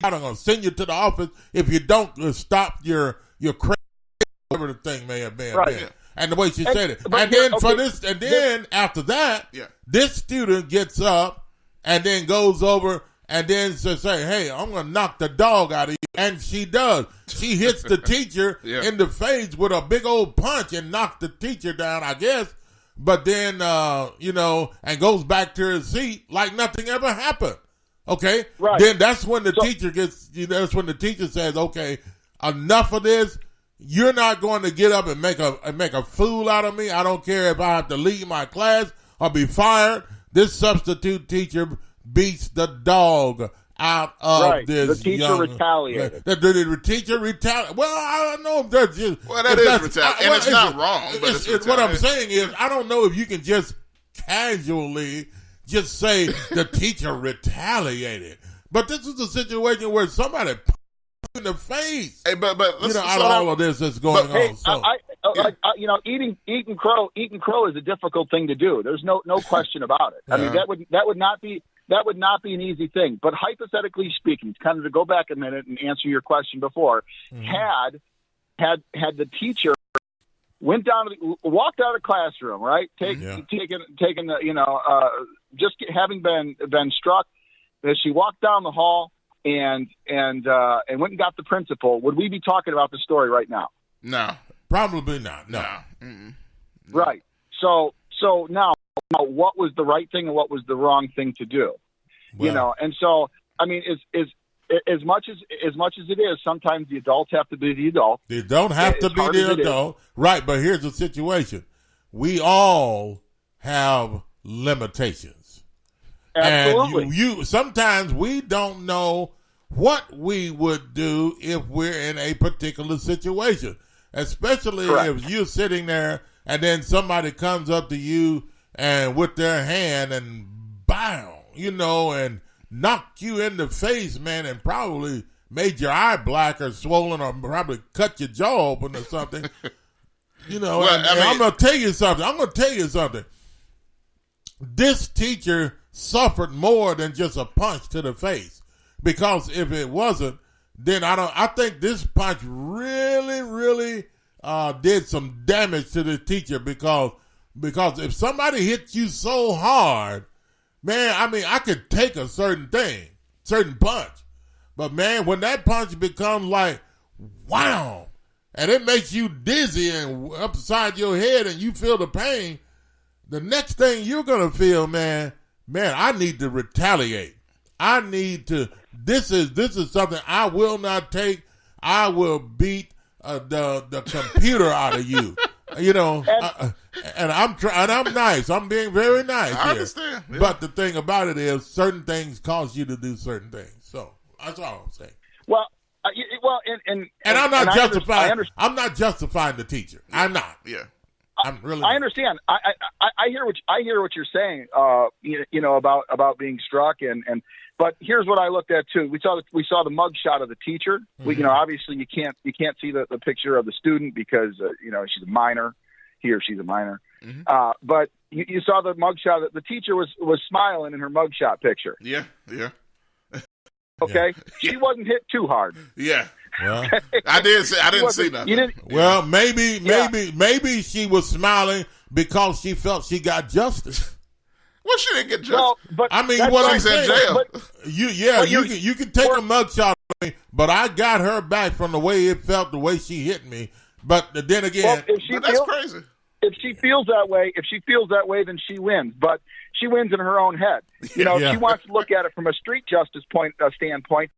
I'm going to send you to the office if you don't stop your crazy," whatever the thing may have been. Right. Yeah. And the way she said it. And then after that, this student gets up and then goes over and then says, "Hey, I'm going to knock the dog out of you." And she does. She hits the teacher in the face with a big old punch and knocks the teacher down, I guess. But then, and goes back to her seat like nothing ever happened. Okay? Right. Then that's when the teacher says, "Okay, enough of this. You're not going to get up and make a fool out of me. I don't care if I have to leave my class or be fired." This substitute teacher beats the dog out of this. The teacher retaliated. The teacher retaliated. Well, I don't know if that's just. Well, that is retaliation, and it's not wrong. But it's what I'm saying is, I don't know if you can just casually just say the teacher retaliated. But this is a situation where somebody in the face. Hey, but out of all of this that's going on. So. Eating crow is a difficult thing to do. There's no question about it. I mean, that would not be an easy thing. But hypothetically speaking, kind of to go back a minute and answer your question before, had the teacher walked out of the classroom, right? Taken just having been struck, that she walked down the hall and went and got the principal, would we be talking about the story right now? No, probably not. No. Right. So now, what was the right thing and what was the wrong thing to do? Well, and so I mean, as much as it is, sometimes the adults have to be the adult. They don't have to be the adult, right? But here's the situation: we all have limitations. Absolutely. And you sometimes we don't know what we would do if we're in a particular situation, especially if you're sitting there and then somebody comes up to you and with their hand and bam, and knocked you in the face, man, and probably made your eye black or swollen or probably cut your jaw open or something. I'm going to tell you something. This teacher suffered more than just a punch to the face, because if it wasn't, then I think this punch really, really did some damage to the teacher, because if somebody hits you so hard, man, I mean, I could take a certain punch, but man, when that punch becomes like, wow, and it makes you dizzy and upside your head and you feel the pain, the next thing you're going to feel, man, I need to retaliate. I need to, this is something I will not take. I will beat the computer out of you. And I'm nice. I'm being very nice here. I understand. Yeah. But the thing about it is, certain things cause you to do certain things. So that's all I'm saying. Well, and I'm not justifying. I'm not justifying the teacher. I'm not. Yeah. I'm really. I understand. I hear what you're saying. About being struck and. But here's what I looked at too. We saw the mug shot of the teacher. Mm-hmm. Obviously you can't see the picture of the student because she's a minor. He or she's a minor. Mm-hmm. But you saw the mug shot. The teacher was smiling in her mug shot picture. Yeah. Okay, she wasn't hit too hard. Yeah. Well, I didn't see nothing. Well, maybe she was smiling because she felt she got justice. Well, she didn't get justice. Well, but I mean, what I'm saying, jail. You can take a mugshot But I got her back from the way it felt, the way she hit me. But then again, that's crazy. If she feels that way, then she wins. But she wins in her own head. You know, if she wants to look at it from a street justice standpoint.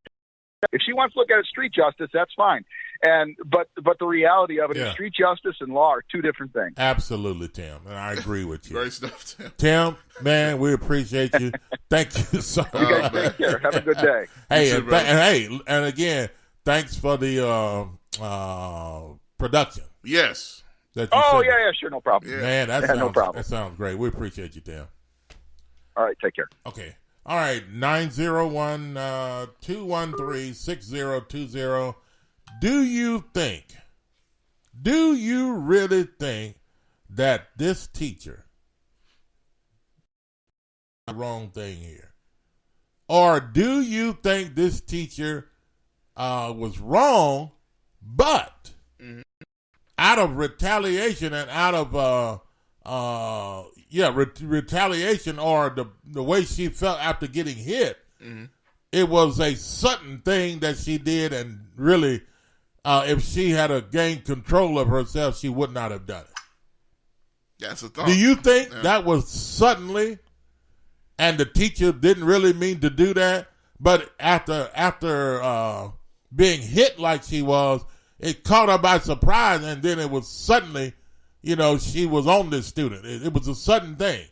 If she wants to look at it street justice, that's fine. But the reality of it is street justice and law are two different things. Absolutely, Tim, and I agree with you. Great stuff, Tim. Tim, man, we appreciate you. Thank you so much. You guys take care. Have a good day. Hey, and again, thanks for the production. Yes. Sure, no problem. Man, no problem. That sounds great. We appreciate you, Tim. All right, take care. Okay. All right, 901-213-6020. Do you really think that this teacher did the wrong thing here? Or do you think this teacher was wrong, but out of retaliation and out of retaliation or the way she felt after getting hit, it was a sudden thing that she did, and really, if she had gained control of herself, she would not have done it. That's a thought. Do you think that was suddenly, and the teacher didn't really mean to do that, but after being hit like she was, it caught her by surprise, and then it was suddenly, she was on this student. It was a sudden thing,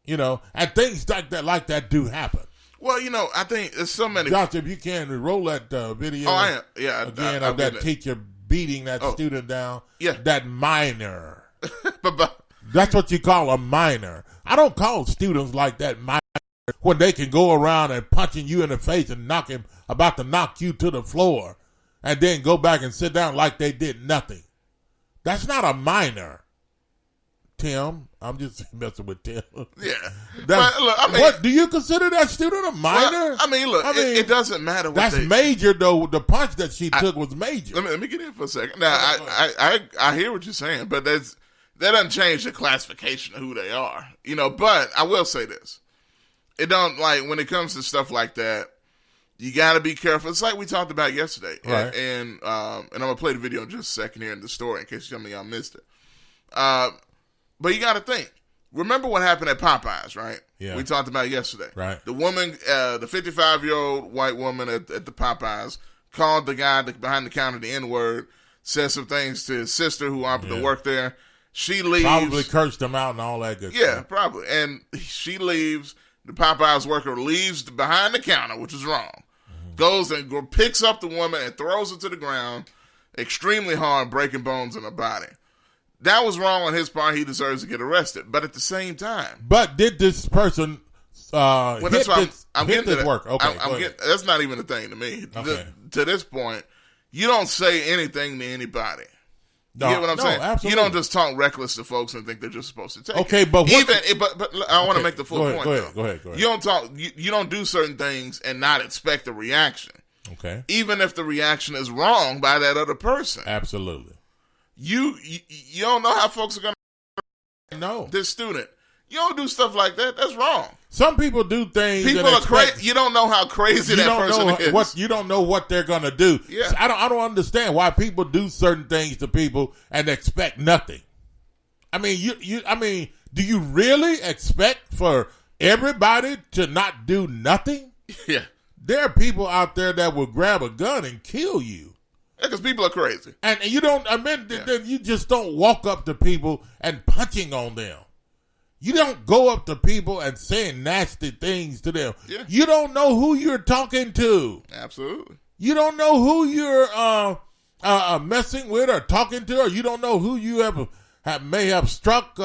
and things like that do happen. Well, I think there's so many. Josh, if you can roll that video. Oh, I am. Yeah, again, of that teacher beating that student down. Yeah, that minor. That's what you call a minor. I don't call students like that minor when they can go around and punching you in the face and about to knock you to the floor, and then go back and sit down like they did nothing. That's not a minor. Tim, I'm just messing with Tim. Yeah. What do you consider that student a minor? Well, it doesn't matter. That's major, though. The punch that she took was major. Let me get in for a second. Now, I hear what you're saying, but that doesn't change the classification of who they are. But I will say this: it don't when it comes to stuff like that. You got to be careful. It's like we talked about yesterday, right. and I'm gonna play the video in just a second here in the story in case some of y'all missed it. But you got to think. Remember what happened at Popeyes, right? Yeah. We talked about it yesterday. Right. The woman, the 55-year-old white woman at the Popeyes called the guy behind the counter the N-word, said some things to his sister who happened to work there. She leaves. Probably cursed him out and all that good stuff. Yeah, probably. And she leaves. The Popeyes worker leaves behind the counter, which is wrong. Goes and picks up the woman and throws her to the ground extremely hard, breaking bones in her body. That was wrong on his part. He deserves to get arrested. But at the same time. But did this person I'm hit getting this to work? Okay, that's not even a thing to me. Okay. To this point, you don't say anything to anybody. You get what I'm saying? Absolutely. You don't just talk reckless to folks and think they're just supposed to take it. Okay, but but I want to make the full point. Go ahead. You don't talk. You don't do certain things and not expect a reaction. Okay. Even if the reaction is wrong by that other person. Absolutely. You don't know how folks are going to know this student. You don't do stuff like that. That's wrong. Some people do things. People are crazy. You don't know how crazy that person is. You don't know what they're going to do. Yeah. I don't understand why people do certain things to people and expect nothing. I mean, do you really expect for everybody to not do nothing? Yeah. There are people out there that will grab a gun and kill you. Because people are crazy. And you don't, you just don't walk up to people and punching on them. You don't go up to people and saying nasty things to them. Yeah. You don't know who you're talking to. Absolutely. You don't know who you're messing with or talking to, or you don't know who you may have struck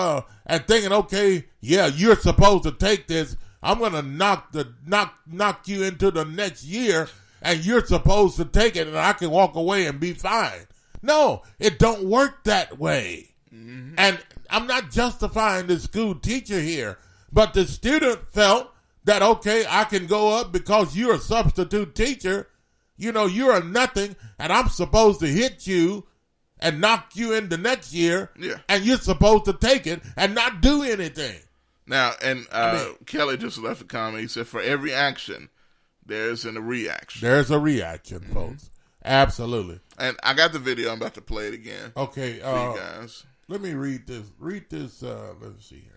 and thinking, okay, yeah, you're supposed to take this. I'm gonna knock you into the next year, and you're supposed to take it, and I can walk away and be fine. No, it don't work that way. Mm-hmm. And I'm not justifying the school teacher here, but the student felt that, okay, I can go up because you're a substitute teacher. You're a nothing, and I'm supposed to hit you and knock you in the next year, and you're supposed to take it and not do anything. Now, and Kelly just left a comment. He said, for every action, there's a reaction. There's a reaction, folks. Absolutely. And I got the video. I'm about to play it again. Okay. For you guys. Let me read this. Let's see here.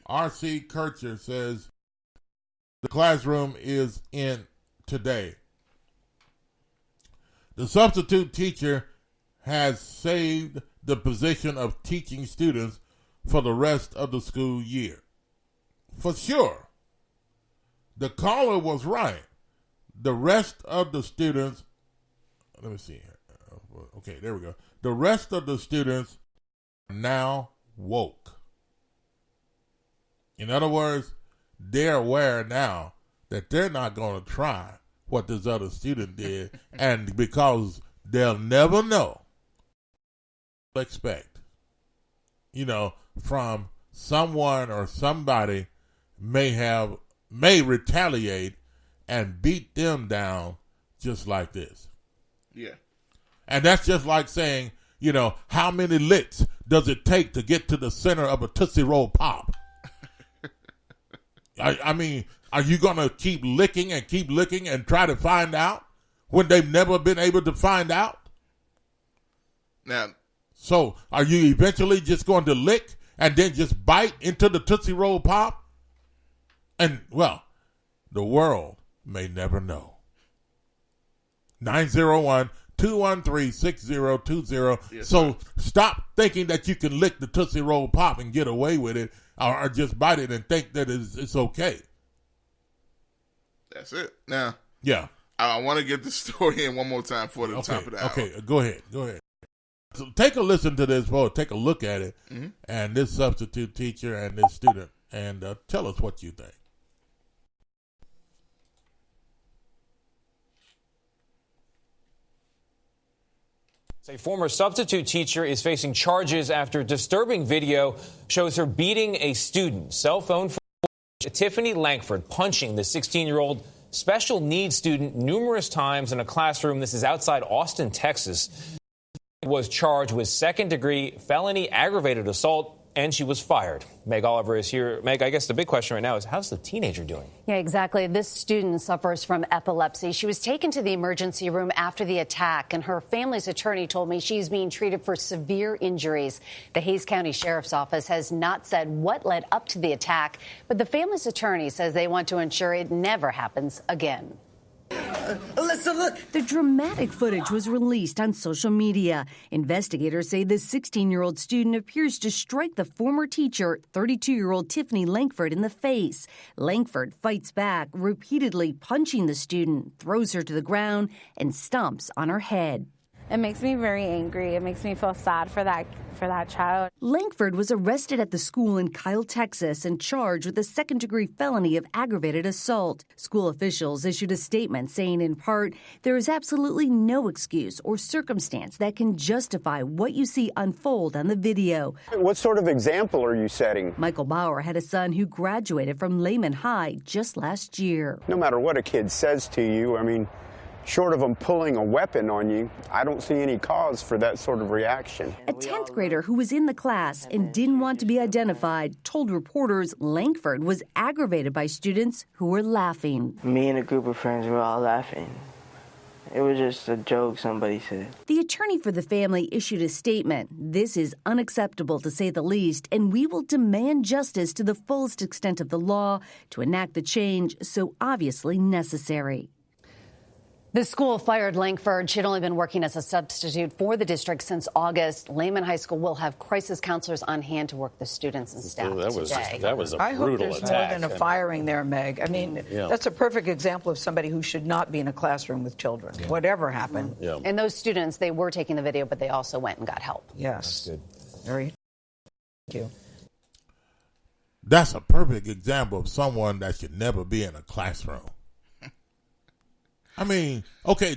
R.C. Kircher says, the classroom is in today. The substitute teacher has saved the position of teaching students for the rest of the school year. For sure. The caller was right. The rest of the students, let me see here. Okay, there we go. The rest of the students are now woke. In other words, they're aware now that they're not going to try what this other student did, and because they'll never know, expect, from someone or somebody may retaliate and beat them down just like this. Yeah. And that's just like saying, how many licks does it take to get to the center of a Tootsie Roll Pop? I mean, are you going to keep licking and try to find out when they've never been able to find out? Now, so are you eventually just going to lick and then just bite into the Tootsie Roll Pop? And, well, the world may never know. 901-213-6020. Yes, so stop thinking that you can lick the Tootsie Roll Pop and get away with it, or just bite it and think that it's okay. That's it. Now, yeah, I want to get the story in one more time for the top of the hour. Okay, go ahead. So take a listen to this, boy. Take a look at it, and this substitute teacher and this student, and tell us what you think. A former substitute teacher is facing charges after disturbing video shows her beating a student. Cell phone footage, Tiffany Langford punching the 16-year-old special needs student numerous times in a classroom. This is outside Austin, Texas. Was charged with second-degree felony aggravated assault, and she was fired. Meg Oliver is here. Meg, I guess the big question right now is, how's the teenager doing? Yeah, exactly. This student suffers from epilepsy. She was taken to the emergency room after the attack, and her family's attorney told me she's being treated for severe injuries. The Hays County Sheriff's Office has not said what led up to the attack, but the family's attorney says they want to ensure it never happens again. Alyssa, look! The dramatic footage was released on social media. Investigators say the 16-year-old student appears to strike the former teacher, 32-year-old Tiffany Langford, in the face. Langford fights back, repeatedly punching the student, throws her to the ground, and stomps on her head. It makes me very angry. It makes me feel sad for that child. Langford was arrested at the school in Kyle, Texas, and charged with a second-degree felony of aggravated assault. School officials issued a statement saying, in part, there is absolutely no excuse or circumstance that can justify what you see unfold on the video. What sort of example are you setting? Michael Bauer had a son who graduated from Lehman High just last year. No matter what a kid says to you, I mean, short of them pulling a weapon on you, I don't see any cause for that sort of reaction. A 10th grader who was in the class and didn't want to be identified told reporters Langford was aggravated by students who were laughing. Me and a group of friends were all laughing. It was just a joke, somebody said. The attorney for the family issued a statement. This is unacceptable, to say the least, and we will demand justice to the fullest extent of the law to enact the change so obviously necessary. The school fired Langford. She'd only been working as a substitute for the district since August. Lehman High School will have crisis counselors on hand to work the students and staff today. I That was a brutal attack. hope there's more than a firing there, Meg. I mean, that's a perfect example of somebody who should not be in a classroom with children, whatever happened. Yeah. And those students, they were taking the video, but they also went and got help. Yes. That's good. Thank you. That's a perfect example of someone that should never be in a classroom. I mean, okay,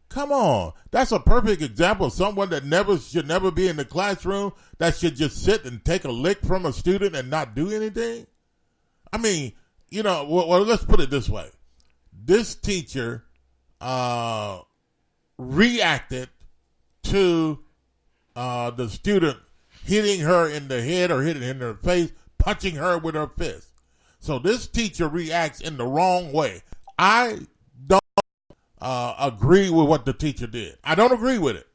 come on. That's a perfect example of someone that should never be in the classroom, that should just sit and take a lick from a student and not do anything. I mean, well, let's put it this way. This teacher reacted to the student hitting her in the head or hitting her in her face, punching her with her fist. So this teacher reacts in the wrong way. I don't agree with what the teacher did. I don't agree with it.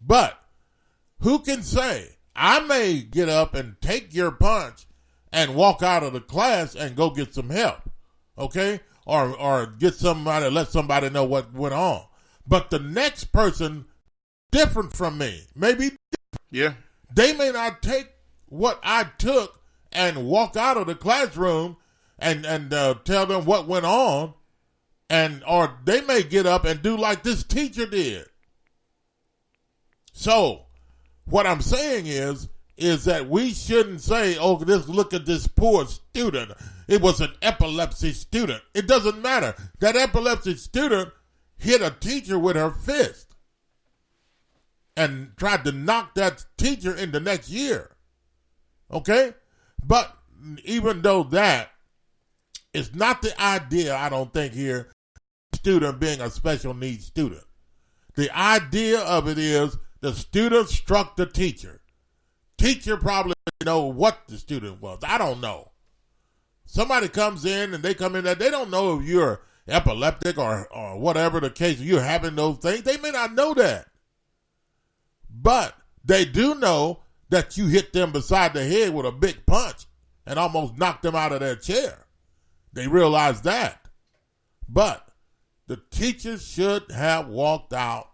But who can say, I may get up and take your punch and walk out of the class and go get some help, okay? Or get somebody, let somebody know what went on. But the next person, different from me, maybe Yeah. they may not take what I took and walk out of the classroom and tell them what went on, or they may get up and do like this teacher did. So what I'm saying is that we shouldn't say, oh, look at this poor student. It was an epilepsy student. It doesn't matter. That epilepsy student hit a teacher with her fist and tried to knock that teacher in the next year. Okay? But even though that is not the idea, I don't think here, student being a special needs student. The idea of it is the student struck the teacher. Teacher probably didn't know what the student was. I don't know. Somebody comes in and they come in there, they don't know if you're epileptic or whatever the case, you're having those things. They may not know that. But they do know that you hit them beside the head with a big punch and almost knocked them out of their chair. They realize that. But the teacher should have walked out,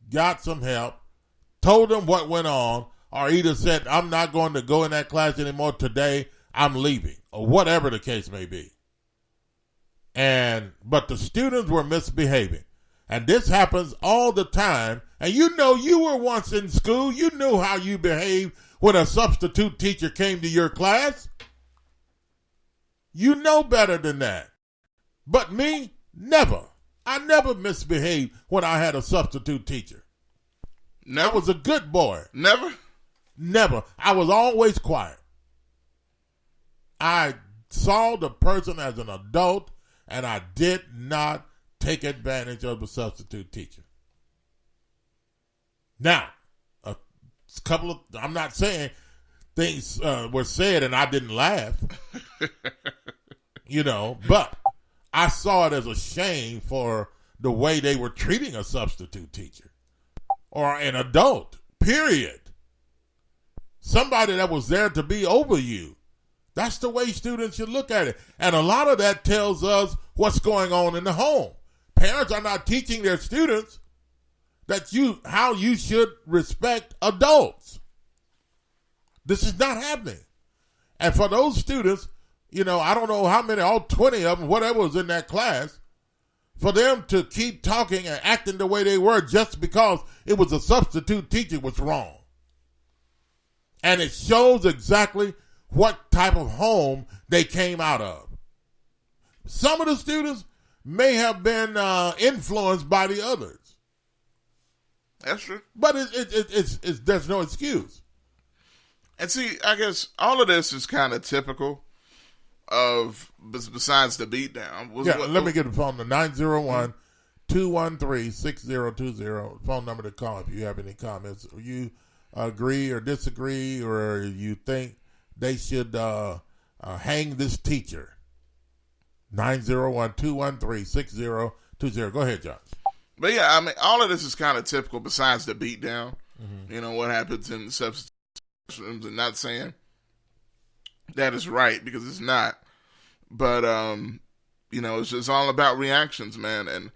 got some help, told them what went on, or either said, I'm not going to go in that class anymore today, I'm leaving, or whatever the case may be. But the students were misbehaving. And this happens all the time. And you know, you were once in school. You knew how you behaved when a substitute teacher came to your class. You know better than that. But me, never. I never misbehaved when I had a substitute teacher. Never? I was a good boy. Never? Never. I was always quiet. I saw the person as an adult, and I did not take advantage of the substitute teacher. Now, I'm not saying things were said and I didn't laugh, but I saw it as a shame for the way they were treating a substitute teacher or an adult, period. Somebody that was there to be over you. That's the way students should look at it. And a lot of that tells us what's going on in the home. Parents are not teaching their students how you should respect adults. This is not happening. And for those students, I don't know how many, all 20 of them, whatever was in that class, for them to keep talking and acting the way they were just because it was a substitute teacher was wrong. And it shows exactly what type of home they came out of. Some of the students may have been influenced by the others. That's true. But it's there's no excuse. And see, I guess all of this is kind of typical of, besides the beatdown. Let me get the phone, the 901-213-6020, phone number to call if you have any comments. You agree or disagree, or you think they should hang this teacher. 901-213-6020. Go ahead, Josh. But yeah, I mean, all of this is kind of typical besides the beatdown. Mm-hmm. What happens in the substitute rooms, and not saying that is right, because it's not. But, it's just all about reactions, man. And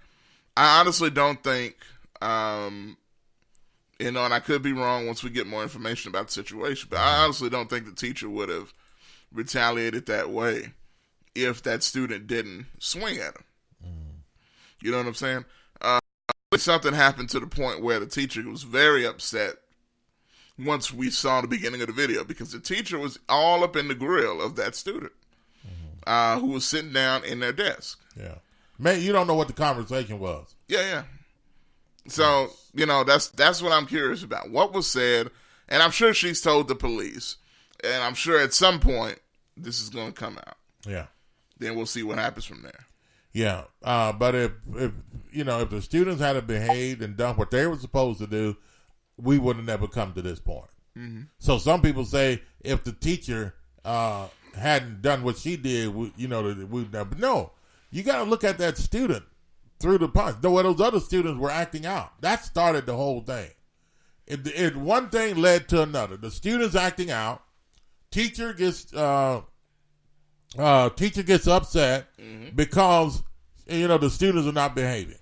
I honestly don't think, and I could be wrong once we get more information about the situation, but I honestly don't think the teacher would have retaliated that way if that student didn't swing at him. You know what I'm saying? Something happened to the point where the teacher was very upset once we saw the beginning of the video, because the teacher was all up in the grill of that student who was sitting down in their desk. Yeah. Man, you don't know what the conversation was. Yeah. So, that's what I'm curious about. What was said, and I'm sure she's told the police, and I'm sure at some point this is going to come out. Yeah. Then we'll see what happens from there. Yeah, but if the students had behaved and done what they were supposed to do, we would have never come to this point. Mm-hmm. So some people say if the teacher hadn't done what she did, but no, you got to look at that student through the punch. Though those other students were acting out. That started the whole thing. One thing led to another. The students acting out. Teacher gets upset because the students are not behaving.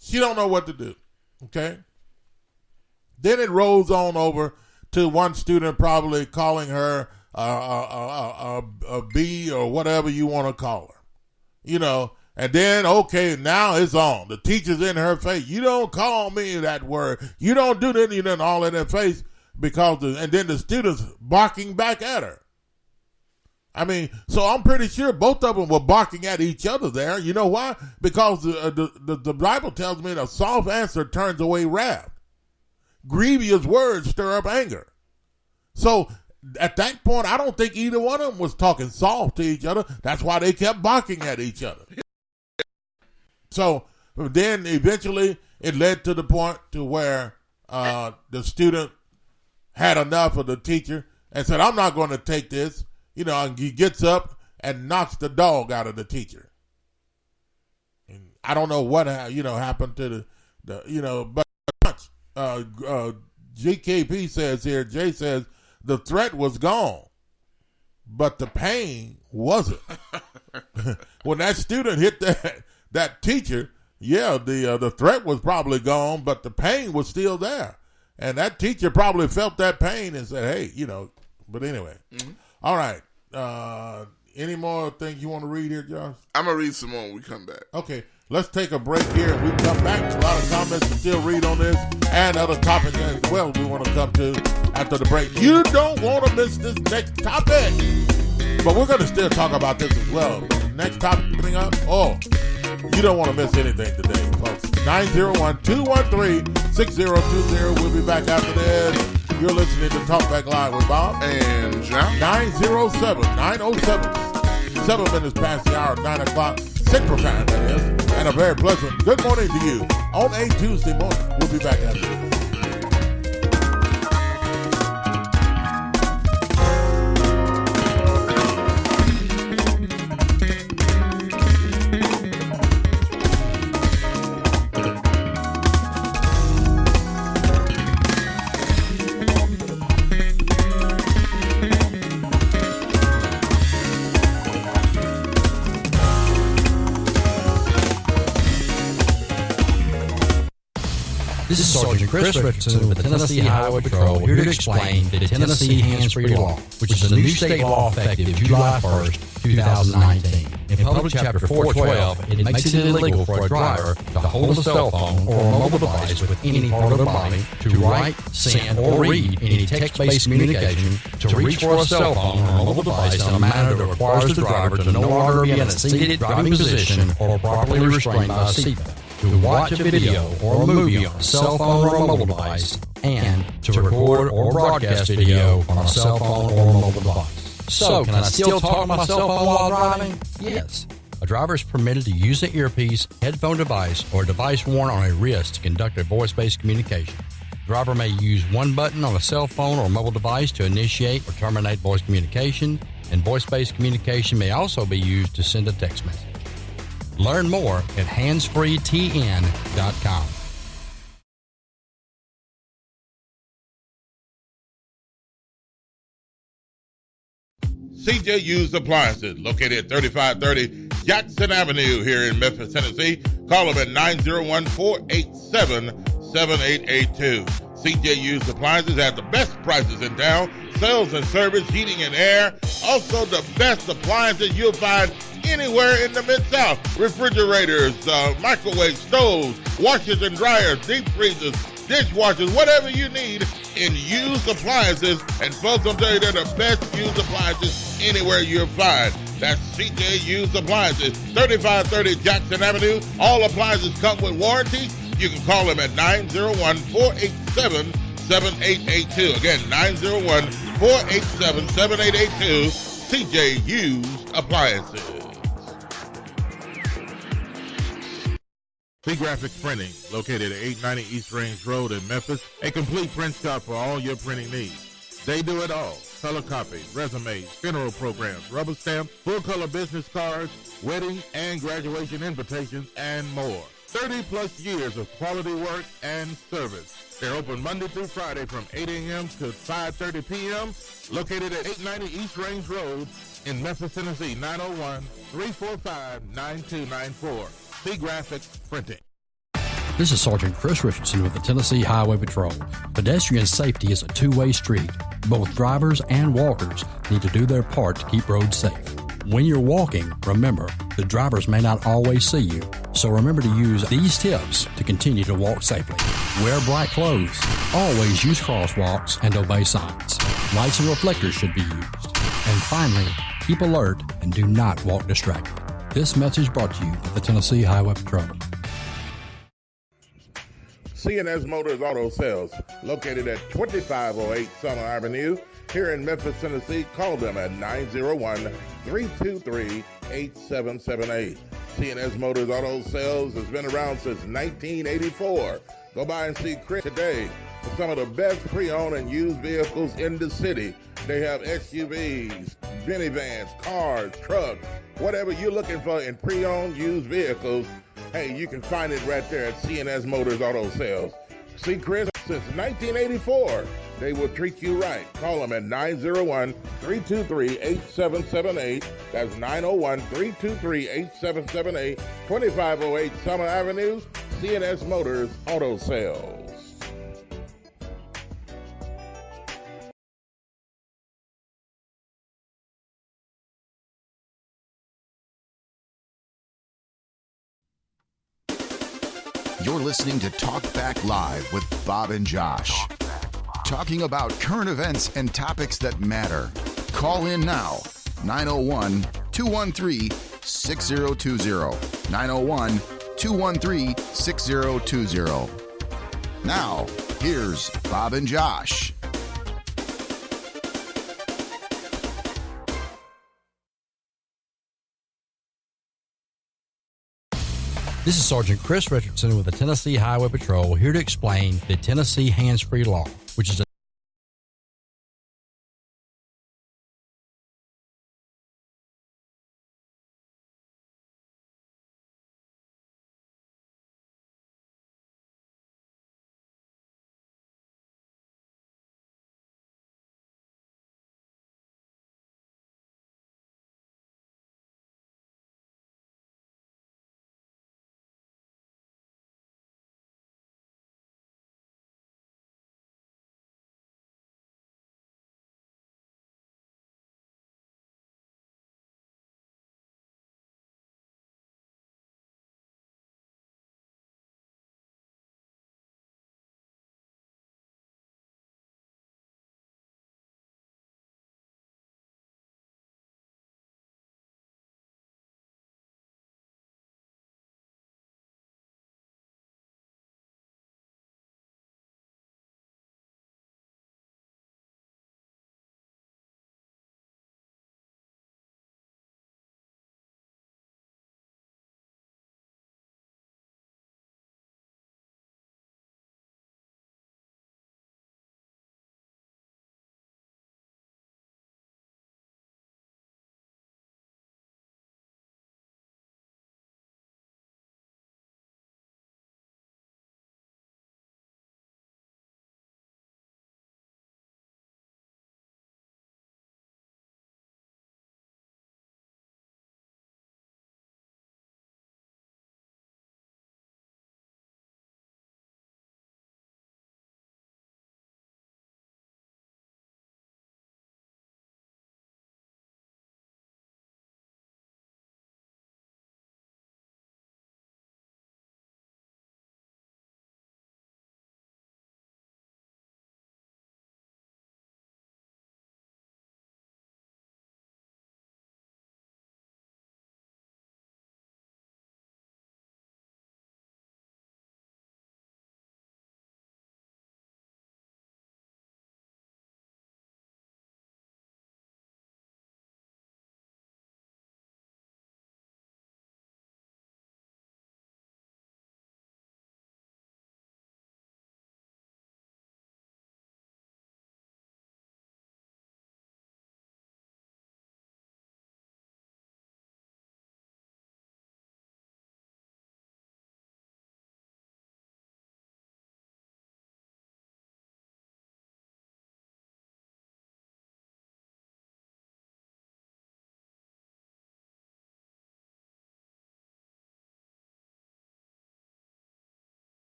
She don't know what to do. Okay. Then it rolls on over to one student probably calling her a B or whatever you want to call her. And then, okay, now it's on. The teacher's in her face. You don't call me that word. You don't do that, all in her face and then the students barking back at her. I mean, so I'm pretty sure both of them were barking at each other there. You know why? Because the Bible tells me that a soft answer turns away wrath. Grievous words stir up anger. So at that point, I don't think either one of them was talking soft to each other. That's why they kept barking at each other. So then eventually it led to the point to where the student had enough of the teacher and said, I'm not going to take this. And he gets up and knocks the dog out of the teacher. And I don't know what happened to but GKP says here, Jay says, the threat was gone, but the pain wasn't. When that student hit that teacher, the threat was probably gone, but the pain was still there. And that teacher probably felt that pain and said, hey, but anyway. Mm-hmm. All right. Any more things you want to read here, Josh? I'm going to read some more when we come back. Okay. Let's take a break here, and we come back to a lot of comments to still read on this and other topics as well we want to come to after the break. You don't want to miss this next topic. But we're going to still talk about this as well. Next topic coming up, you don't want to miss anything today, folks. 901-213-6020. We'll be back after this. You're listening to Talk Back Live with Bob and John. 907-907. 7 minutes past the hour of 9 o'clock Central Time, that is. And a very pleasant good morning to you on a Tuesday morning. We'll be back after this. This is Sergeant Chris Richardson with the Tennessee Highway Patrol here to explain the Tennessee Hands-Free Law, which is a new state law effective July 1st, 2019. In Public Chapter 412, it makes it illegal for a driver to hold a cell phone or a mobile device with any part of the body, to write, send, or read any text-based communication, to reach for a cell phone or a mobile device in a manner that requires the driver to no longer be in a seated driving position or properly restrained by a seatbelt, to watch a video or a movie on a cell phone or a mobile device, and to record or broadcast video on a cell phone or a mobile device. So, can I still talk on my cell phone while driving? Yes. A driver is permitted to use an earpiece, headphone device, or a device worn on a wrist to conduct a voice-based communication. The driver may use one button on a cell phone or mobile device to initiate or terminate voice communication, and voice-based communication may also be used to send a text message. Learn more at handsfreetn.com. CJ Used Appliances, located at 3530 Jackson Avenue here in Memphis, Tennessee. Call them at 901-487-7882. CJ Used Appliances have the best prices in town, sales and service, heating and air. Also the best appliances you'll find anywhere in the Mid-South. Refrigerators, microwave stoves, washers and dryers, deep freezers, dishwashers, whatever you need in used appliances. And folks, I'm telling you, they're the best used appliances anywhere you'll find. That's CJ Used Appliances, 3530 Jackson Avenue. All appliances come with warranty. You can call them at 901-487-7882. Again, 901-487-7882. CJ Used Appliances. B Graphics Printing, located at 890 East Range Road in Memphis, a complete print shop for all your printing needs. They do it all. color copies, resumes, funeral programs, rubber stamps, full-color business cards, wedding and graduation invitations, and more. 30-plus years of quality work and service. They're open Monday through Friday from 8 a.m. to 5:30 p.m., located at 890 East Range Road in Memphis, Tennessee, 901-345-9294. C Graphics Printing. This is Sergeant Chris Richardson with the Tennessee Highway Patrol. Pedestrian safety is a two-way street. Both drivers and walkers need to do their part to keep roads safe. When you're walking, remember, the drivers may not always see you, so remember to use these tips to continue to walk safely. Wear bright clothes. Always use crosswalks and obey signs. Lights and reflectors should be used. And finally, keep alert and do not walk distracted. This message brought to you by the Tennessee Highway Patrol. C&S Motors Auto Sales, located at 2508 Summer Avenue, here in Memphis, Tennessee. Call them at 901-323-8778. C&S Motors Auto Sales has been around since 1984. Go by and see Chris today for some of the best pre-owned and used vehicles in the city. They have SUVs, minivans, cars, trucks, whatever you're looking for in pre-owned used vehicles. Hey, you can find it right there at C&S Motors Auto Sales. See Chris since 1984. They will treat you right. Call them at 901-323-8778. That's 901-323-8778, 2508 Summer Avenue, C&S Motors Auto Sales. You're listening to Talk Back Live with Bob and Josh. Talking about current events and topics that matter. Call in now. 901-213-6020. 901-213-6020. Now, here's Bob and Josh. This is Sergeant Chris Richardson with the Tennessee Highway Patrol, here to explain the Tennessee Hands-Free Law, which is a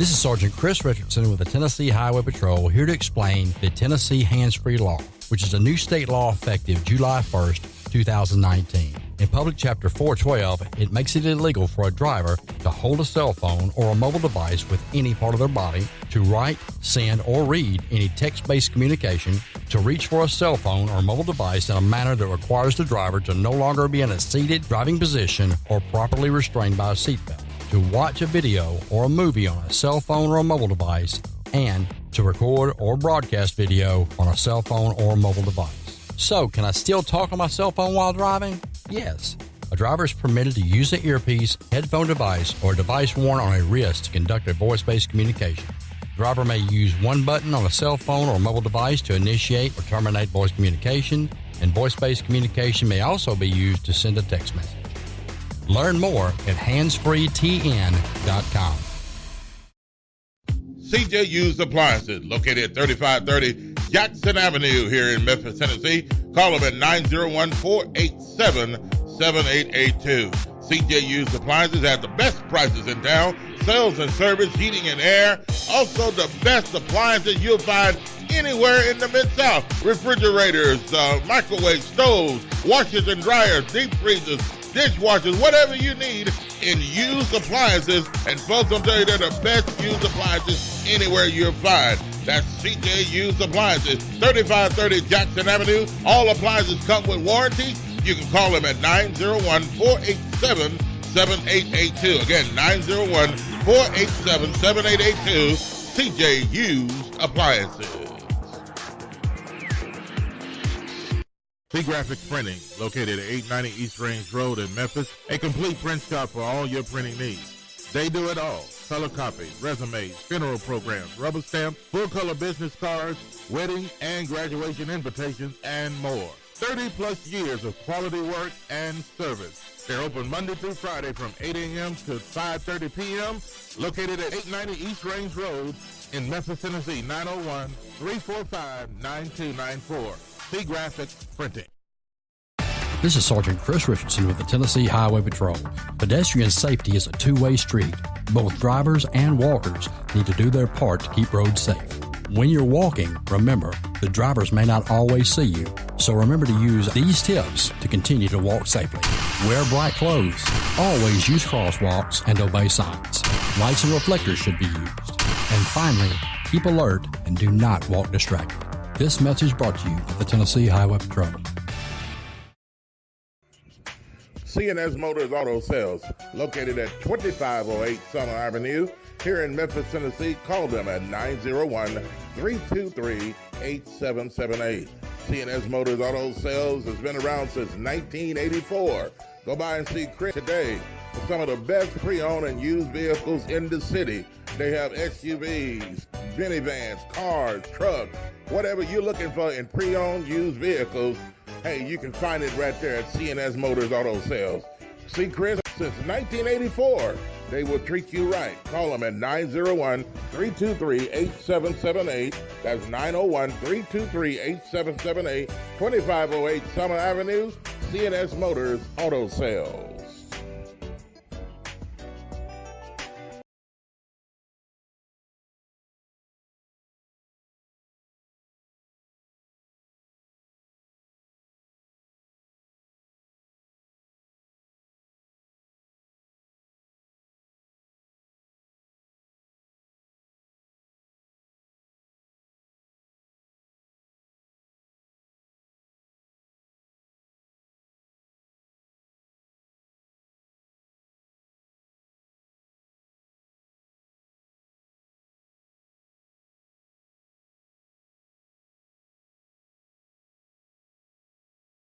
This is Sergeant Chris Richardson with the Tennessee Highway Patrol, here to explain the Tennessee Hands-Free Law, which is a new state law effective July 1st, 2019. In Public Chapter 412, it makes it illegal for a driver to hold a cell phone or a mobile device with any part of their body, to write, send, or read any text-based communication, to reach for a cell phone or mobile device in a manner that requires the driver to no longer be in a seated driving position or properly restrained by a seatbelt, to watch a video or a movie on a cell phone or a mobile device, and to record or broadcast video on a cell phone or mobile device. So, can I still talk on my cell phone while driving? Yes. A driver is permitted to use an earpiece, headphone device, or a device worn on a wrist to conduct a voice-based communication. The driver may use one button on a cell phone or mobile device to initiate or terminate voice communication, and voice-based communication may also be used to send a text message. Learn more at handsfreetn.com. CJ Used Appliances, located at 3530 Jackson Avenue here in Memphis, Tennessee. Call them at 901-487-7882. CJ Used Appliances have the best prices in town. Sales and service, heating and air. Also the best appliances you'll find anywhere in the Mid-South. Refrigerators, microwave stoves, washers and dryers, deep freezers, dishwashers, whatever you need in used appliances. And folks, I'll tell you, they're the best used appliances anywhere you'll find. That's CJ Used Appliances, 3530 Jackson Avenue. All appliances come with warranty. You can call them at 901-487-7882. Again, 901-487-7882. CJ Used Appliances. Graphics Printing, located at 890 East Range Road in Memphis, a complete print shop for all your printing needs. They do it all. Color copies, resumes, funeral programs, rubber stamps, full-color business cards, wedding and graduation invitations, and more. 30-plus years of quality work and service. They're open Monday through Friday from 8 a.m. to 5:30 p.m., located at 890 East Range Road in Memphis, Tennessee, 901-345-9294. Graphics Printing. This is Sergeant Chris Richardson with the Tennessee Highway Patrol. Pedestrian safety is a two-way street. Both drivers and walkers need to do their part to keep roads safe. When you're walking, remember, the drivers may not always see you, so remember to use these tips to continue to walk safely. Wear bright clothes. Always use crosswalks and obey signs. Lights and reflectors should be used. And finally, keep alert and do not walk distracted. This message brought to you by the Tennessee Highway Patrol. C&S Motors Auto Sales, located at 2508 Summer Avenue, here in Memphis, Tennessee. Call them at 901-323-8778. C&S Motors Auto Sales has been around since 1984. Go by and see Chris today for some of the best pre-owned and used vehicles in the city. They have SUVs, minivans, cars, trucks, whatever you're looking for in pre-owned used vehicles. Hey, you can find it right there at C&S Motors Auto Sales. See Chris since 1984. They will treat you right. Call them at 901-323-8778. That's 901-323-8778. 2508 Summer Avenue, C&S Motors Auto Sales.